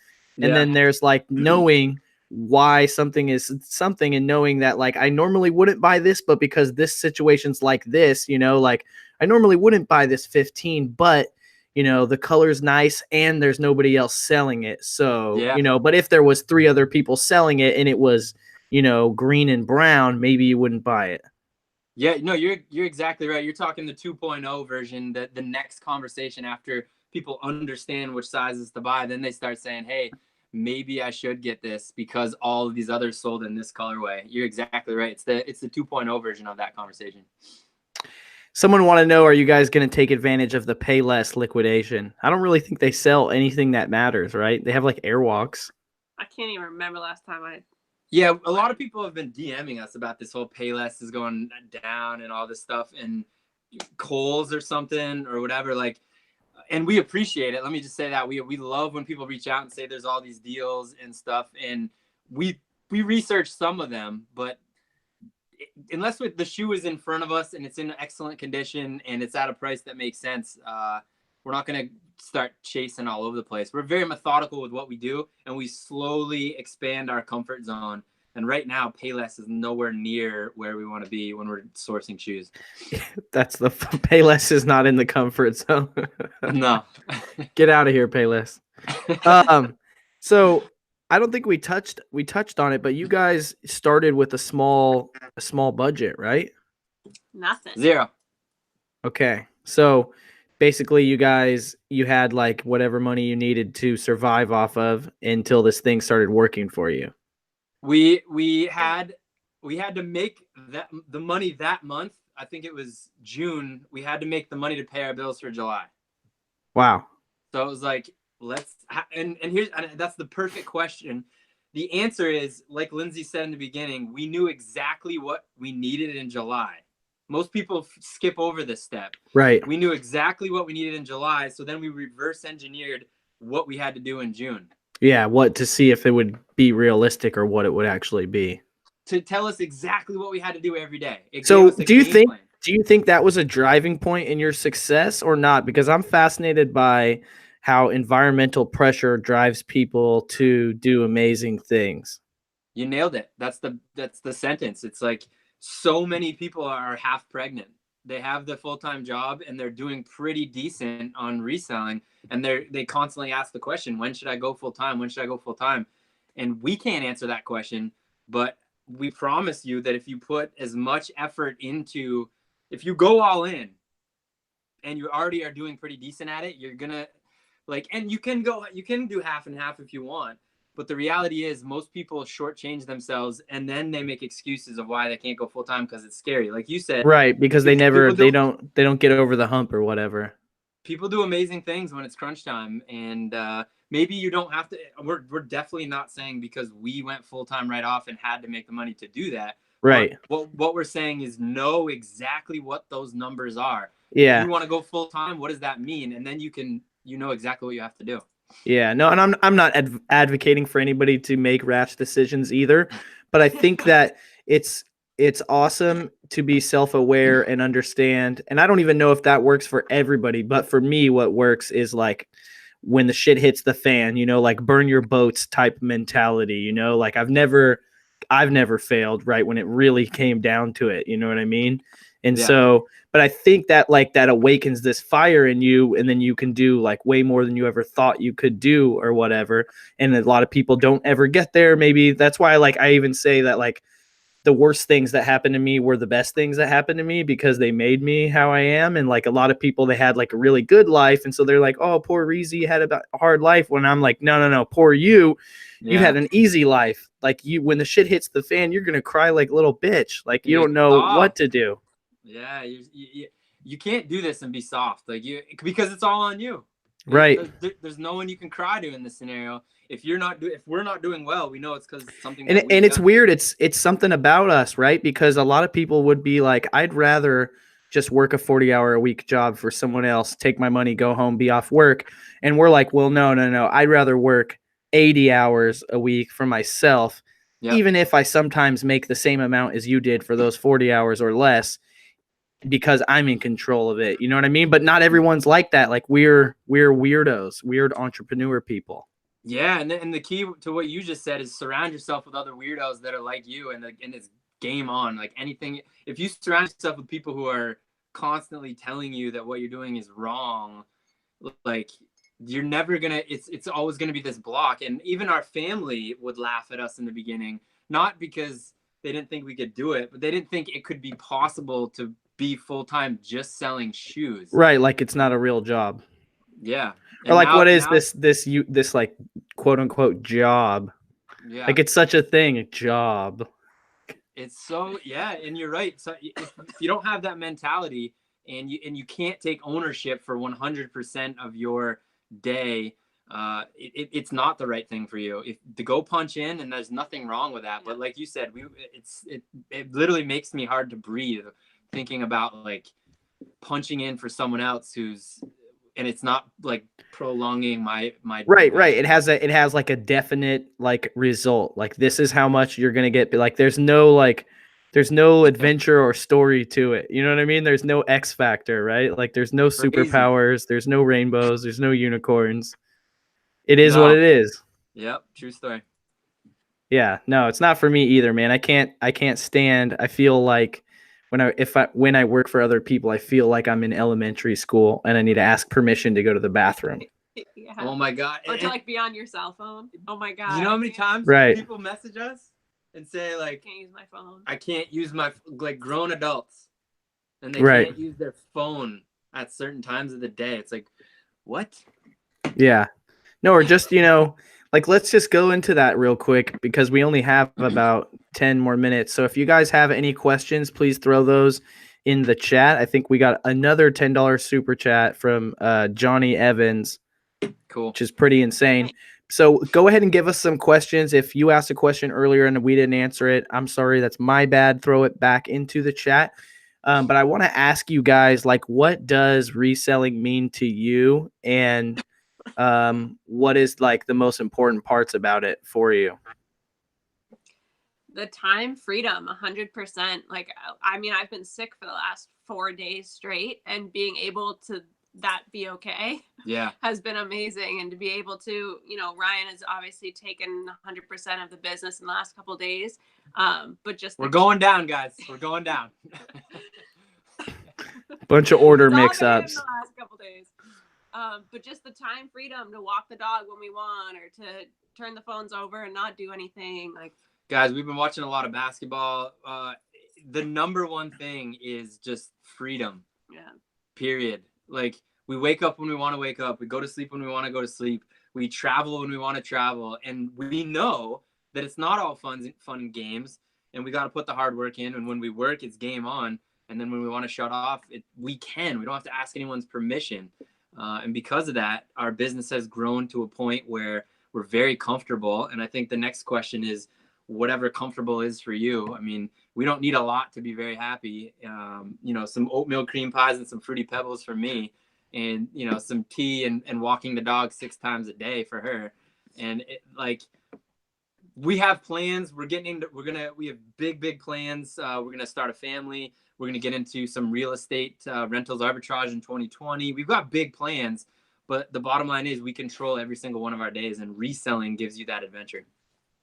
And then there's like knowing why something is something and knowing that like I normally wouldn't buy this, but because this situation's like this, like I normally wouldn't buy this 15, but the color's nice and there's nobody else selling it. So, but if there was 3 other people selling it and it was, green and brown, maybe you wouldn't buy it. Yeah, no, you're exactly right. You're talking the 2.0 version, the next conversation after people understand which sizes to buy, then they start saying, hey, maybe I should get this because all of these others sold in this colorway. You're exactly right. It's the 2.0 version of that conversation. Someone want to know, are you guys going to take advantage of the pay less liquidation? I don't really think they sell anything that matters, right? They have like Airwalks. I can't even remember last time Yeah, a lot of people have been DMing us about this whole pay less is going down and all this stuff, and Kohl's or something or whatever, like, and we appreciate it. Let me just say that we love when people reach out and say there's all these deals and stuff, and we research some of them, but unless the shoe is in front of us and it's in excellent condition and it's at a price that makes sense, we're not going to start chasing all over the place. We're very methodical with what we do, and we slowly expand our comfort zone. And right now, Payless is nowhere near where we want to be when we're sourcing shoes. That's the Payless is not in the comfort zone. No. Get out of here, Payless. So I don't think we touched on it, but you guys started with a small budget, right? Nothing. 0. Okay. So basically you had like whatever money you needed to survive off of until this thing started working for you. We had to make the money that month. I think it was June. We had to make the money to pay our bills for July. Wow. So it was like, and that's the perfect question. The answer is, like Lindsay said in the beginning, we knew exactly what we needed in July. Most people skip over this step. Right. We knew exactly what we needed in July. So then we reverse engineered what we had to do in June. Yeah, to see if it would be realistic or what it would actually be. To tell us exactly what we had to do every day. So do you think that was a driving point in your success or not? Because I'm fascinated by how environmental pressure drives people to do amazing things. You nailed it. That's the sentence. It's like so many people are half pregnant. they have the full-time job and they're doing pretty decent on reselling, and they constantly ask the question, when should I go full-time? When should I go full-time? And we can't answer that question, but we promise you that if you put as much effort into, if you go all in and you already are doing pretty decent at it, you're gonna and you can do half and half if you want. But the reality is most people shortchange themselves and then they make excuses of why they can't go full time because it's scary. Like you said, right? Because they don't get over the hump or whatever. People do amazing things when it's crunch time, and maybe you don't have to. We're definitely not saying because we went full time right off and had to make the money to do that. Right. What we're saying is know exactly what those numbers are. Yeah. If you want to go full time, what does that mean? And then you know exactly what you have to do. Yeah, no, and I'm not advocating for anybody to make rash decisions either, but I think that it's awesome to be self-aware and understand. And I don't even know if that works for everybody, but for me, what works is like when the shit hits the fan, you know, like burn your boats type mentality, you know, like I've never failed, right, when it really came down to it, you know what I mean? And so, but I think that like that awakens this fire in you, and then you can do like way more than you ever thought you could do or whatever. And a lot of people don't ever get there. Maybe that's why like I even say that like the worst things that happened to me were the best things that happened to me because they made me how I am. And like a lot of people, they had like a really good life. And so they're like, oh, poor Reezy had a hard life. When I'm like, no, poor you. You had an easy life. Like you, when the shit hits the fan, you're going to cry like a little bitch. Like you don't know what to do. Yeah, you can't do this and be soft, like because it's all on you. Right. There's no one you can cry to in this scenario. If we're not doing well, we know it's because something. And it's weird. It's something about us, right? Because a lot of people would be like, I'd rather just work a 40-hour-a-week job for someone else, take my money, go home, be off work. And we're like, well, no. I'd rather work 80 hours a week for myself, even if I sometimes make the same amount as you did for those 40 hours or less, because I'm in control of it. You know what I mean? But not everyone's like that. Like we're weirdos, weird entrepreneur people. Yeah, and the key to what you just said is surround yourself with other weirdos that are like you, and it's game on. Like anything, if you surround yourself with people who are constantly telling you that what you're doing is wrong, like you're never gonna. It's always gonna be this block. And even our family would laugh at us in the beginning, not because they didn't think we could do it, but they didn't think it could be possible to be full-time just selling shoes. Right, like it's not a real job. Yeah. Or like, what is this like quote unquote job? Yeah. Like it's such a thing, a job. It's so, yeah, and you're right. So if you don't have that mentality and you can't take ownership for 100% of your day, it's not the right thing for you. If to go punch in, and there's nothing wrong with that. But like you said, it literally makes me hard to breathe thinking about like punching in for someone else and it's not like prolonging my right. It has like a definite like result. Like this is how much you're gonna get. Like there's no adventure or story to it. You know what I mean? There's no X factor, right? Like there's no superpowers, there's no rainbows, there's no unicorns. It is what it is. Yep, true story. Yeah, no, it's not for me either, man. I can't stand. I feel like when I work for other people, I feel like I'm in elementary school and I need to ask permission to go to the bathroom. Yeah. Oh my God. Or to like be on your cell phone. Oh my God. You know how many times people message us and say like, I can't use my phone. I can't use like grown adults, and they can't use their phone at certain times of the day. It's like, what? Yeah. No, or just, you know, like, let's just go into that real quick because we only have about 10 more minutes. So if you guys have any questions, please throw those in the chat. I think we got another $10 super chat from Johnny Evans. Cool. Which is pretty insane. So go ahead and give us some questions. If you asked a question earlier and we didn't answer it, I'm sorry. That's my bad. Throw it back into the chat. But I want to ask you guys, like, what does reselling mean to you? And what is like the most important parts about it for you? The time freedom, 100%. Like, I mean, I've been sick for the last 4 days straight, and being able to that be okay has been amazing. And to be able to, you know, Ryan has obviously taken 100% of the business in the last couple of days, but just we're going down, guys. We're going down. Bunch of order It's all been mix-ups. in the last couple days. But just the time freedom to walk the dog when we want, or to turn the phones over and not do anything. Like, guys, we've been watching a lot of basketball. The number one thing is just freedom. Yeah. Period. Like, we wake up when we want to wake up. We go to sleep when we want to go to sleep. We travel when we want to travel. And we know that it's not all fun and games. And we got to put the hard work in. And when we work, it's game on. And then when we want to shut off, we can. We don't have to ask anyone's permission. And because of that, our business has grown to a point where we're very comfortable. And I think the next question is whatever comfortable is for you. I mean, we don't need a lot to be very happy. Some oatmeal cream pies and some fruity pebbles for me, and some tea and walking the dog 6 times a day for her. And we have plans. We have big plans. We're gonna start a family. We're gonna get into some real estate rentals arbitrage in 2020. We've got big plans, but the bottom line is we control every single one of our days, and reselling gives you that adventure.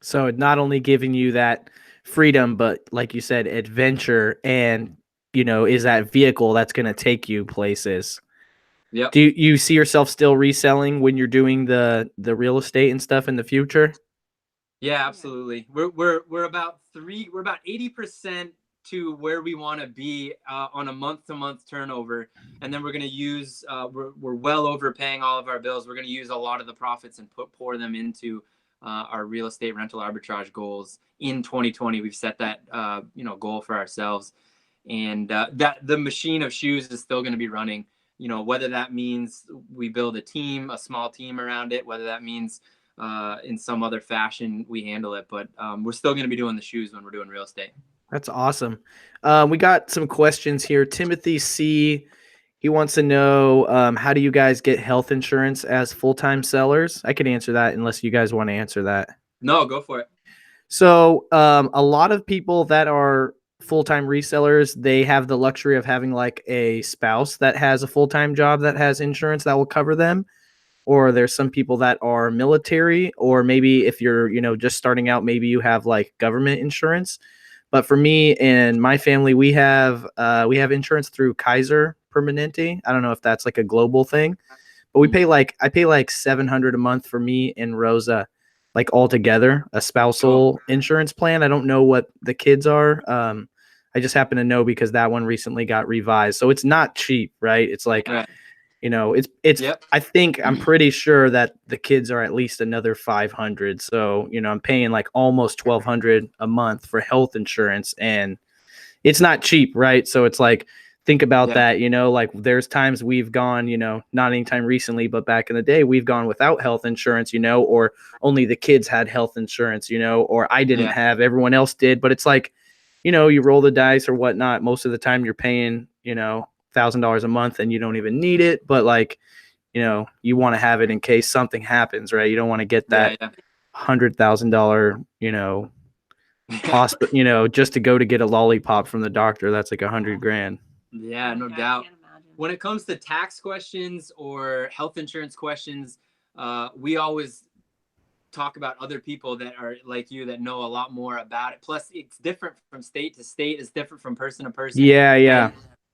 So not only giving you that freedom, but like you said, adventure, and is that vehicle that's going to take you places. Yep. Do you see yourself still reselling when you're doing the real estate and stuff in the future? Yeah, absolutely. We're about 80% to where we want to be on a month-to-month turnover, and then we're going to use we're well overpaying all of our bills. We're going to use a lot of the profits and pour them into our real estate rental arbitrage goals in 2020. We've set that goal for ourselves, and that the machine of shoes is still going to be running. Whether that means we build a small team around it, whether that means in some other fashion we handle it, but we're still going to be doing the shoes when we're doing real estate. That's awesome. We got some questions here. Timothy C. He wants to know, how do you guys get health insurance as full-time sellers? I could answer that unless you guys want to answer that. No, go for it. So a lot of people that are full-time resellers, they have the luxury of having like a spouse that has a full-time job that has insurance that will cover them. Or there's some people that are military, or maybe if you're, just starting out, maybe you have like government insurance. But for me and my family, we have insurance through Kaiser Permanente. I don't know if that's like a global thing, but I pay like $700 a month for me and Rosa, like all together, a spousal insurance plan. I don't know what the kids are. I just happen to know because that one recently got revised. So it's not cheap, right? It's like, Right. it's Yep. I'm pretty sure that the kids are at least another 500. So, I'm paying like almost 1,200 a month for health insurance, and it's not cheap, right? So it's like, think about that, like there's times we've gone, not anytime recently, but back in the day, we've gone without health insurance, or only the kids had health insurance, or I didn't have, everyone else did. But it's like, you roll the dice or whatnot. Most of the time you're paying, $1,000 a month and you don't even need it. But like, you want to have it in case something happens, right? You don't want to get that $100,000, hospital, just to go to get a lollipop from the doctor. That's like $100,000. Yeah, no doubt. When it comes to tax questions or health insurance questions, we always talk about other people that are like you, that know a lot more about it. Plus, it's different from state to state. It's different from person to person. Yeah.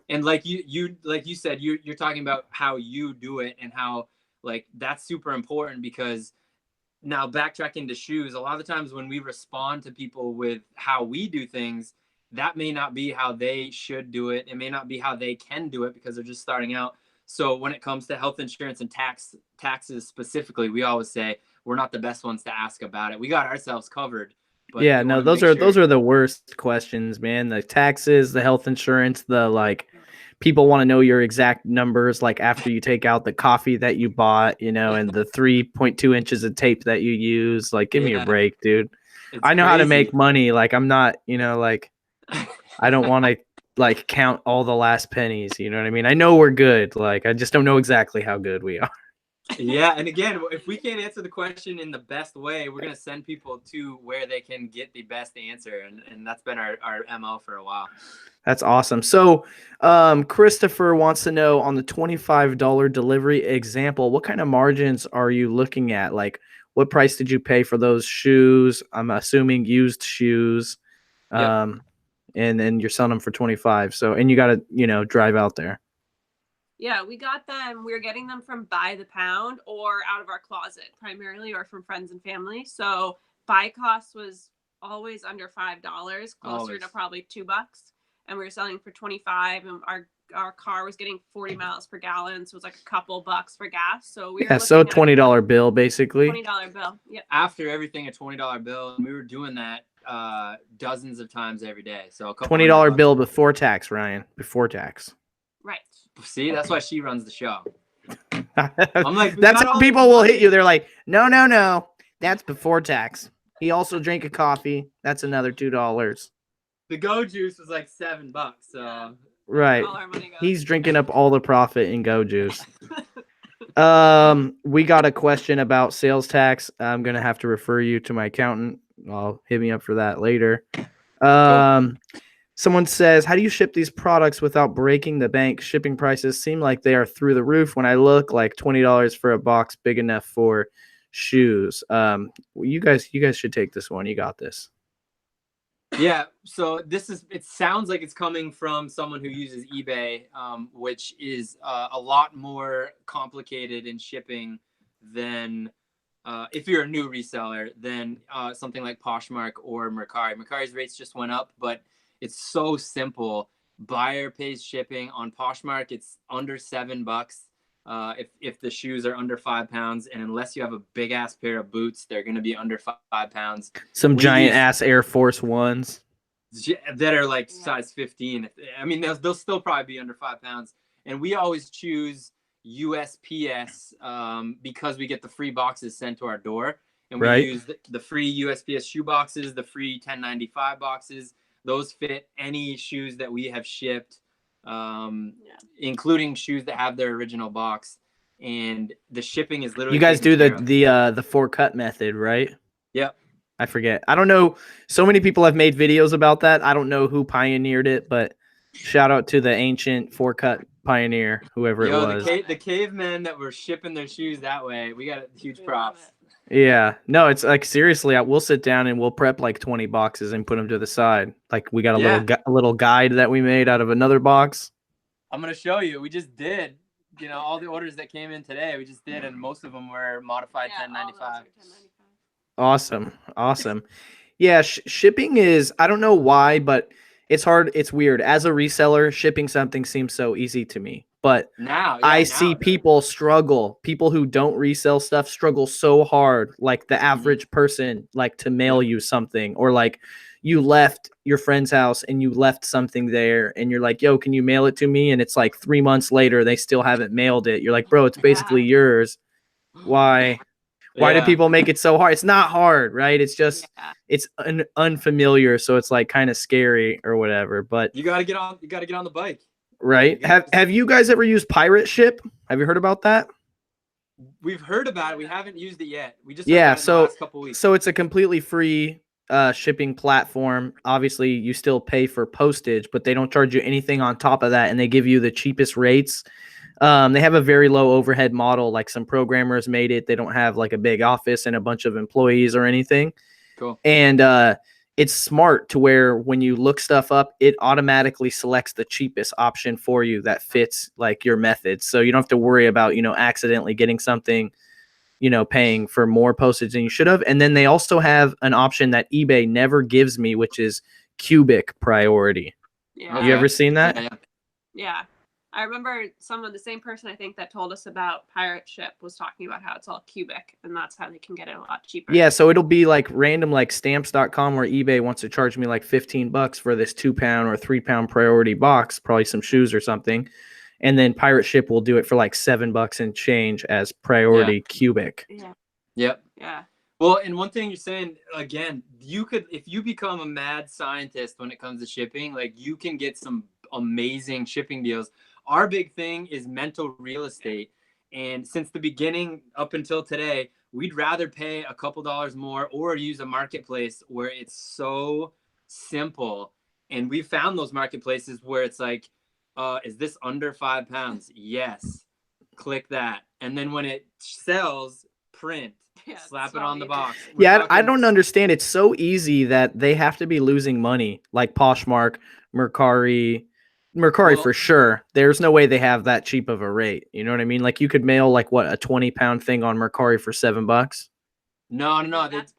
And like you said, you're talking about how you do it, and how like that's super important, because now backtracking to shoes, a lot of the times when we respond to people with how we do things, that may not be how they should do it. It may not be how they can do it because they're just starting out. So when it comes to health insurance and taxes specifically, we always say we're not the best ones to ask about it. We got ourselves covered. But yeah, no, those are the worst questions, man. The taxes, the health insurance, the like, people want to know your exact numbers, like after you take out the coffee that you bought, and the 3.2 inches of tape that you use. Like, give me a break, dude. I know how to make money. Like, I'm not, like, I don't want to like count all the last pennies. You know what I mean? I know we're good. Like, I just don't know exactly how good we are. Yeah, and again, if we can't answer the question in the best way, we're going to send people to where they can get the best answer, and that's been our MO for a while. That's awesome. So Christopher wants to know, on the $25 delivery example, what kind of margins are you looking at? Like, what price did you pay for those shoes? I'm assuming used shoes. Yep. And then you're selling them for 25. So, and you got to, drive out there. Yeah, we got them. We were getting them from by the pound or out of our closet primarily, or from friends and family. So buy cost was always under $5, closer to probably $2. And we were selling for 25, and our car was getting 40 miles per gallon, so it was like a couple bucks for gas. So we were so $20 bill basically. $20 bill. Yep. After everything, a $20 bill, and we were doing that dozens of times every day. So a couple $20 bill before tax, Ryan. Before tax. Right. See, that's why she runs the show. I'm like, that's how people will hit you. They're like, no, that's before tax. He also drank a coffee. That's another $2. The Go Juice was like $7. So right, all our money goes. He's drinking up all the profit in Go Juice. We got a question about sales tax. I'm gonna have to refer you to my accountant. I'll hit me up for that later. Someone says, how do you ship these products without breaking the bank? Shipping prices seem like they are through the roof when I look, like $20 for a box big enough for shoes. You guys should take this one. You got this. Yeah, so it sounds like it's coming from someone who uses eBay, which is a lot more complicated in shipping than if you're a new reseller than something like Poshmark or Mercari. Mercari's rates just went up, but it's so simple. Buyer pays shipping. On Poshmark, it's under $7. If the shoes are under 5 pounds, and unless you have a big ass pair of boots, they're going to be under 5 pounds. Some giant ass Air Force Ones that are like size 15. I mean, they'll still probably be under 5 pounds. And we always choose USPS because we get the free boxes sent to our door, and we use the free USPS shoe boxes, the free 1095 boxes. Those fit any shoes that we have shipped, including shoes that have their original box. And the shipping is literally. You guys do the 4-cut method, right? Yep. I forget. I don't know. So many people have made videos about that. I don't know who pioneered it, but shout out to the ancient 4-cut pioneer, whoever it was. The cavemen that were shipping their shoes that way. We got huge props. Yeah, no, it's like seriously. We'll sit down and we'll prep like 20 boxes and put them to the side. Like we got a little guide that we made out of another box. I'm gonna show you. We just did. All the orders that came in today, we just did, and most of them were modified 1095. Awesome. Yeah, shipping is, I don't know why, but it's hard. It's weird. As a reseller, shipping something seems so easy to me. But I see people struggle. People who don't resell stuff struggle so hard, like the average person, like to mail you something, or like you left your friend's house and you left something there and you're like, yo, can you mail it to me? And it's like 3 months later, they still haven't mailed it. You're like, bro, it's basically yours. Why do people make it so hard? It's not hard, right? It's just, it's unfamiliar. So it's like kind of scary or whatever, but you got to get on the bike. Right. Have you guys ever used Pirate Ship? Have you heard about that? We've heard about it. We haven't used it yet. We just so in the last couple weeks. So it's a completely free shipping platform. Obviously, you still pay for postage, but they don't charge you anything on top of that, and they give you the cheapest rates. They have a very low overhead model. Like some programmers made it. They don't have like a big office and a bunch of employees or anything. Cool. And it's smart to where when you look stuff up, it automatically selects the cheapest option for you that fits like your methods. So you don't have to worry about, accidentally getting something, paying for more postage than you should have. And then they also have an option that eBay never gives me, which is cubic priority. Yeah. Have you ever seen that? Yeah. I remember the same person I think that told us about Pirate Ship was talking about how it's all cubic, and that's how they can get it a lot cheaper. Yeah, so it'll be like random, like stamps.com, where eBay wants to charge me like $15 for this 2-pound or 3-pound priority box, probably some shoes or something. And then Pirate Ship will do it for like $7 and change as priority cubic. Yeah. Yep. Yeah. Well, and one thing you're saying, again, if you become a mad scientist when it comes to shipping, like you can get some amazing shipping deals. Our big thing is mental real estate. And since the beginning up until today, we'd rather pay a couple dollars more or use a marketplace where it's so simple. And we found those marketplaces where it's like, is this under 5 pounds? Yes. Click that. And then when it sells, print. Slap it on the box. I don't understand. It's so easy that they have to be losing money, like Poshmark, Mercari, Mercari Well, for sure. There's no way they have that cheap of a rate. You know what I mean? Like you could mail like what, a 20-pound thing on Mercari for $7. no, That's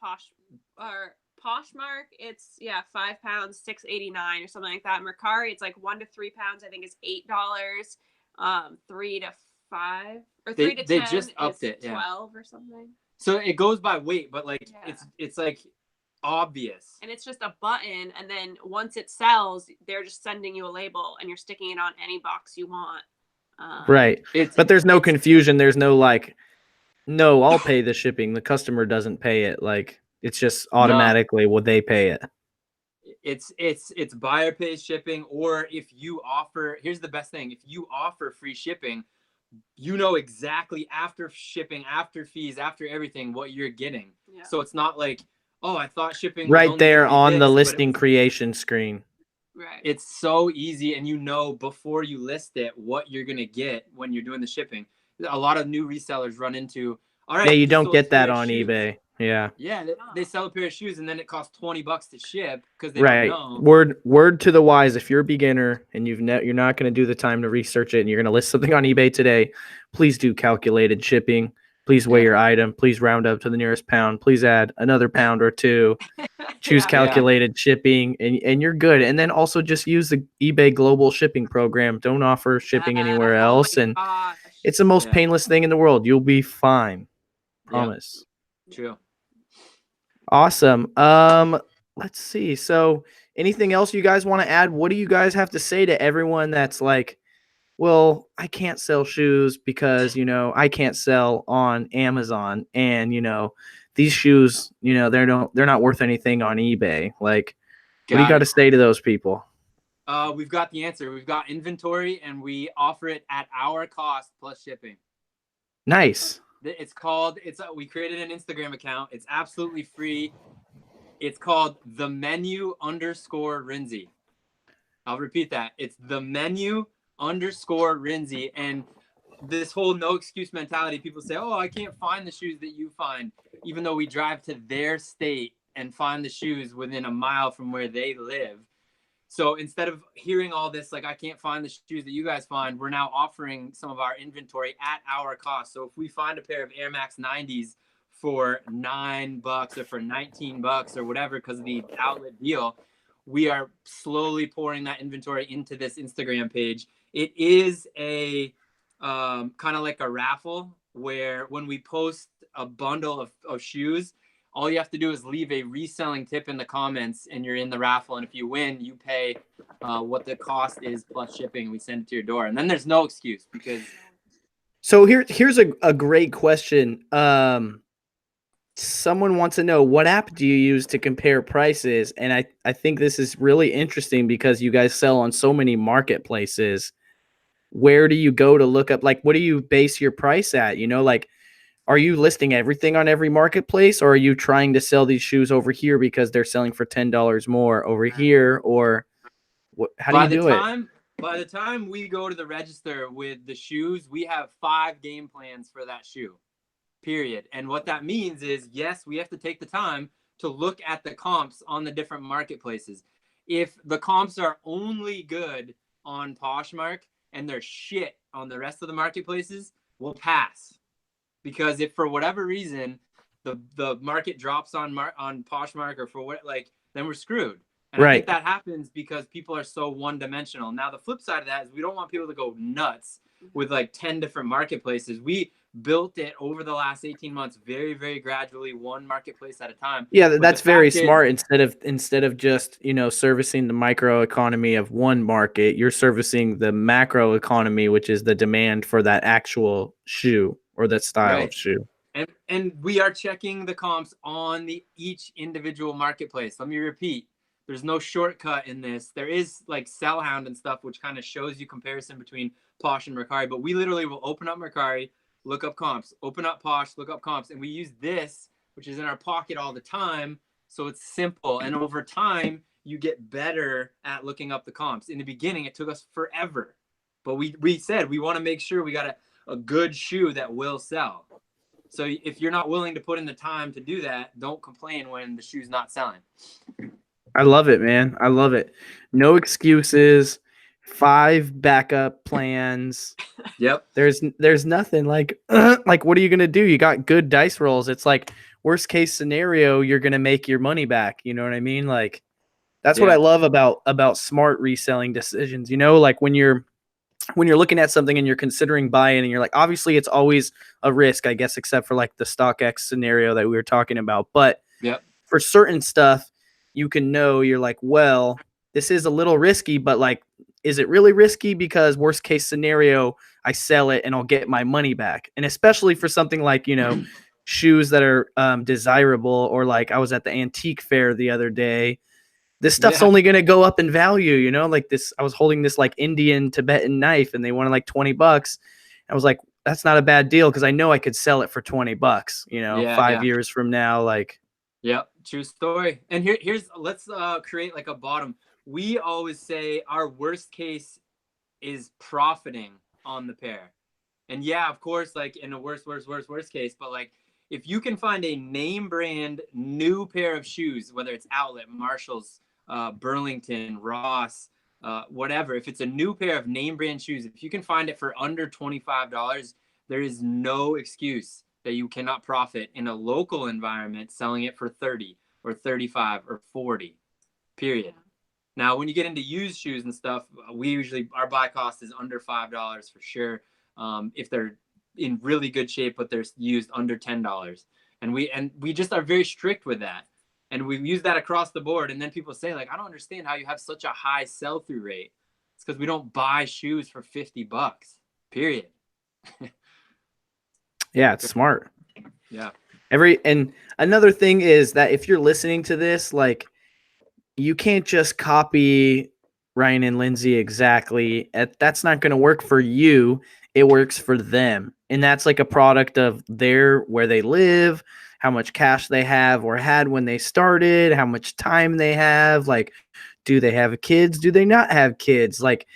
Poshmark. It's 5 pounds, $6.89 or something like that. Mercari, it's like 1 to 3 pounds. I think is $8. 3 to 5 or 3 to 10 they just upped is it, 12 or something. So it goes by weight, but like it's like obvious. And it's just a button, and then once it sells, they're just sending you a label, and you're sticking it on any box you want. Right. But there's no confusion. There's no like, no, I'll pay the shipping. The customer doesn't pay it. Like it's just automatically will they pay it. It's buyer pays shipping, or if you offer, here's the best thing, if you offer free shipping, you know exactly after shipping, after fees, after everything what you're getting. Yeah. So it's not like, oh, I thought shipping was right there on the listing creation screen. Right. It's so easy, and you know before you list it what you're gonna get when you're doing the shipping. A lot of new resellers run into, all right, yeah, you don't get that on eBay. Yeah. Yeah, they sell a pair of shoes and then it costs $20 to ship because they don't know. Word to the wise, if you're a beginner and you're not going to do the time to research it and you're going to list something on eBay today, please do calculated shipping. Please weigh your item. Please round up to the nearest pound. Please add another pound or two. Choose calculated shipping and you're good. And then also just use the eBay global shipping program. Don't offer shipping anywhere else. And it's the most painless thing in the world. You'll be fine. Promise. True. Awesome. Let's see. So anything else you guys want to add? What do you guys have to say to everyone that's like, well, I can't sell shoes because, I can't sell on Amazon and, these shoes, they're not worth anything on eBay. Like, what do you got to say to those people? We've got the answer. We've got inventory and we offer it at our cost plus shipping. Nice. We created an Instagram account. It's absolutely free. It's called the menu _Reezy. I'll repeat that. It's the menu _Reezy. And this whole no excuse mentality, people say, oh, I can't find the shoes that you find, even though we drive to their state and find the shoes within a mile from where they live. So instead of hearing all this, like I can't find the shoes that you guys find, we're now offering some of our inventory at our cost. So if we find a pair of Air Max 90s for $9 or for $19 or whatever, because of the outlet deal, we are slowly pouring that inventory into this Instagram page. It is a kind of like a raffle where when we post a bundle of shoes, all you have to do is leave a reselling tip in the comments and you're in the raffle. And if you win, you pay what the cost is plus shipping. We send it to your door. And then there's no excuse because. So here's a great question. Someone wants to know, what app do you use to compare prices? And I think this is really interesting because you guys sell on so many marketplaces. Where do you go to look up? Like, what do you base your price at? Like, are you listing everything on every marketplace, or are you trying to sell these shoes over here because they're selling for $10 more over here? Or how do you do it? By the time we go to the register with the shoes, we have 5 game plans for that shoe, period. And what that means is, yes, we have to take the time to look at the comps on the different marketplaces. If the comps are only good on Poshmark and they're shit on the rest of the marketplaces, we'll pass. Because if for whatever reason the market drops on Poshmark or for what, like, then we're screwed. And I think that happens because people are so one-dimensional. Now the flip side of that is we don't want people to go nuts with like 10 different marketplaces. We built it over the last 18 months very, very gradually, one marketplace at a time. Yeah, that's very smart. Instead of just, servicing the micro economy of one market, you're servicing the macro economy, which is the demand for that actual shoe or that style of shoe. And we are checking the comps on each individual marketplace. Let me repeat. There's no shortcut in this. There is like Sellhound and stuff, which kind of shows you comparison between Posh and Mercari, but we literally will open up Mercari, look up comps, open up Posh, look up comps. And we use this, which is in our pocket all the time. So it's simple. And over time, you get better at looking up the comps. In the beginning, it took us forever. But we said we want to make sure we got a good shoe that will sell. So if you're not willing to put in the time to do that, don't complain when the shoe's not selling. I love it, man. I love it. No excuses. 5 backup plans. Yep. There's nothing like like what are you gonna do? You got good dice rolls. It's like worst case scenario, you're gonna make your money back. You know what I mean? Like that's what I love about smart reselling decisions. You know, like when you're looking at something and you're considering buying and you're like, obviously it's always a risk, I guess, except for like the StockX scenario that we were talking about. But for certain stuff, you can know you're like, well, this is a little risky, but like, is it really risky? Because worst case scenario, I sell it and I'll get my money back. And especially for something like, you know, shoes that are desirable, or like I was at the antique fair the other day. This stuff's only going to go up in value, you know, like this. I was holding this like Indian Tibetan knife and they wanted like $20. I was like, that's not a bad deal because I know I could sell it for $20, you know, 5 years from now. Like, yep, true story. And here's let's create like a bottom. We always say our worst case is profiting on the pair. And yeah, of course, like in a worst case, but like if you can find a name brand new pair of shoes, whether it's Outlet, Marshalls, Burlington, Ross, whatever, if it's a new pair of name brand shoes, if you can find it for under $25, there is no excuse that you cannot profit in a local environment selling it for 30 or 35 or 40, period. Now, when you get into used shoes and stuff, we usually, our buy cost is under $5 for sure. If they're in really good shape, but they're used under $10. And we just are very strict with that. And we've used that across the board. And then people say, like, I don't understand how you have such a high sell-through rate. It's because we don't buy shoes for $50, period. Yeah, it's smart. Yeah. And another thing is that if you're listening to this, like, you can't just copy Ryan and Lindsay exactly. That's not going to work for you. It works for them. And that's like a product of where they live, how much cash they have or had when they started, how much time they have. Like, do they have kids? Do they not have kids? Like,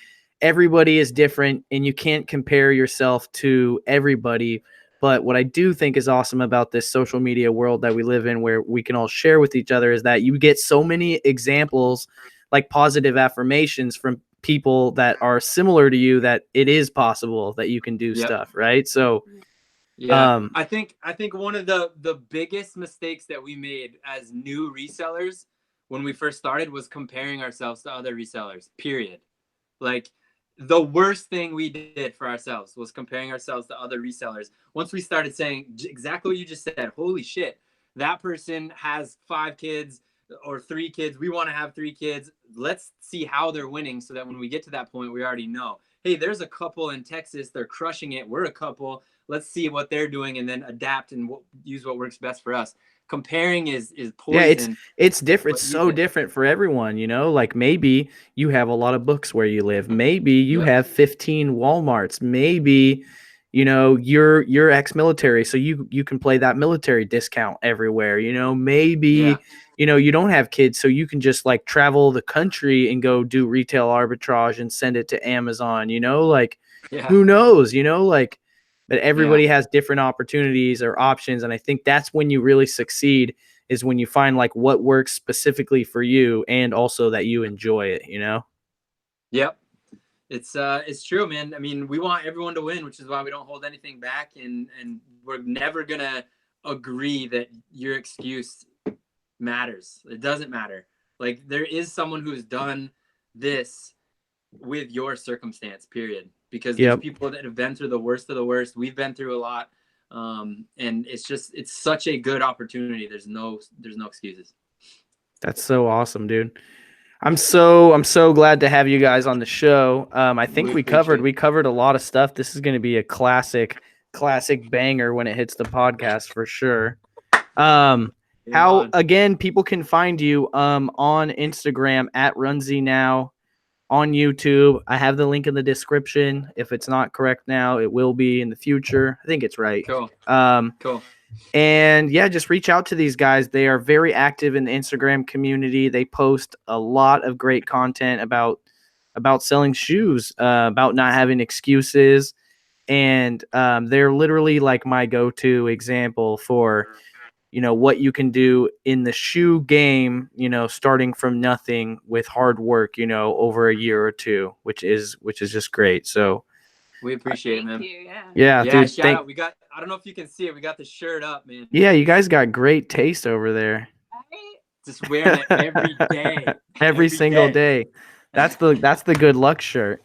everybody is different and you can't compare yourself to everybody. But what I do think is awesome about this social media world that we live in, where we can all share with each other, is that you get so many examples, like positive affirmations from people that are similar to you, that it is possible that you can do stuff, right? So I think one of the biggest mistakes that we made as new resellers when we first started was comparing ourselves to other resellers, period. Like, the worst thing we did for ourselves was comparing ourselves to other resellers. Once we started saying exactly what you just said, holy shit, that person has 5 kids or 3 kids. We want to have 3 kids. Let's see how they're winning so that when we get to that point, we already know, hey, there's a couple in Texas. They're crushing it. We're a couple. Let's see what they're doing and then adapt and use what works best for us. Comparing is poison. Yeah, it's different. It's so different for everyone, you know. Like, maybe you have a lot of books where you live. Maybe you have 15 Walmarts. Maybe, you know, you're ex-military, so you can play that military discount everywhere. You know, maybe you know you don't have kids, so you can just like travel the country and go do retail arbitrage and send it to Amazon. You know, like who knows? You know, like. But everybody has different opportunities or options. And I think that's when you really succeed, is when you find like what works specifically for you and also that you enjoy it, you know? Yep. It's true, man. I mean, we want everyone to win, which is why we don't hold anything back. And we're never going to agree that your excuse matters. It doesn't matter. Like, there is someone who's done this with your circumstance, period. Because there's people that have been through the worst of the worst. We've been through a lot. And it's such a good opportunity. There's no excuses. That's so awesome, dude. I'm so glad to have you guys on the show. I think we covered a lot of stuff. This is going to be a classic banger when it hits the podcast for sure. How, again, people can find you on Instagram at Runzy Now. On YouTube, I have the link in the description. If it's not correct now, it will be in the future. I think it's right. Cool. Cool. And yeah, just reach out to these guys. They are very active in the Instagram community. They post a lot of great content about selling shoes, about not having excuses. And they're literally like my go-to example for what you can do in the shoe game, starting from nothing with hard work, over a year or two, which is just great. So we appreciate it, man. Thank you. yeah, dude, shout out. We got, I don't know if you can see it, we got the shirt up, man. Yeah, you guys got great taste over there. Just wearing it every day. every single day. That's the good luck shirt.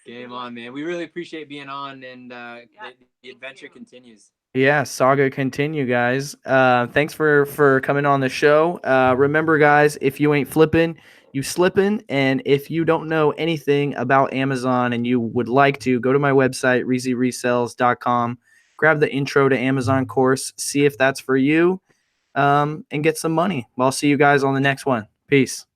Game on, man. We really appreciate being on, and the adventure continues. Yeah, saga continue, guys. Thanks for coming on the show. Remember, guys, if you ain't flipping, you slipping. And if you don't know anything about Amazon and you would like to, go to my website, resells.com, grab the intro to Amazon course, see if that's for you, and get some money. Well, I'll see you guys on the next one. Peace.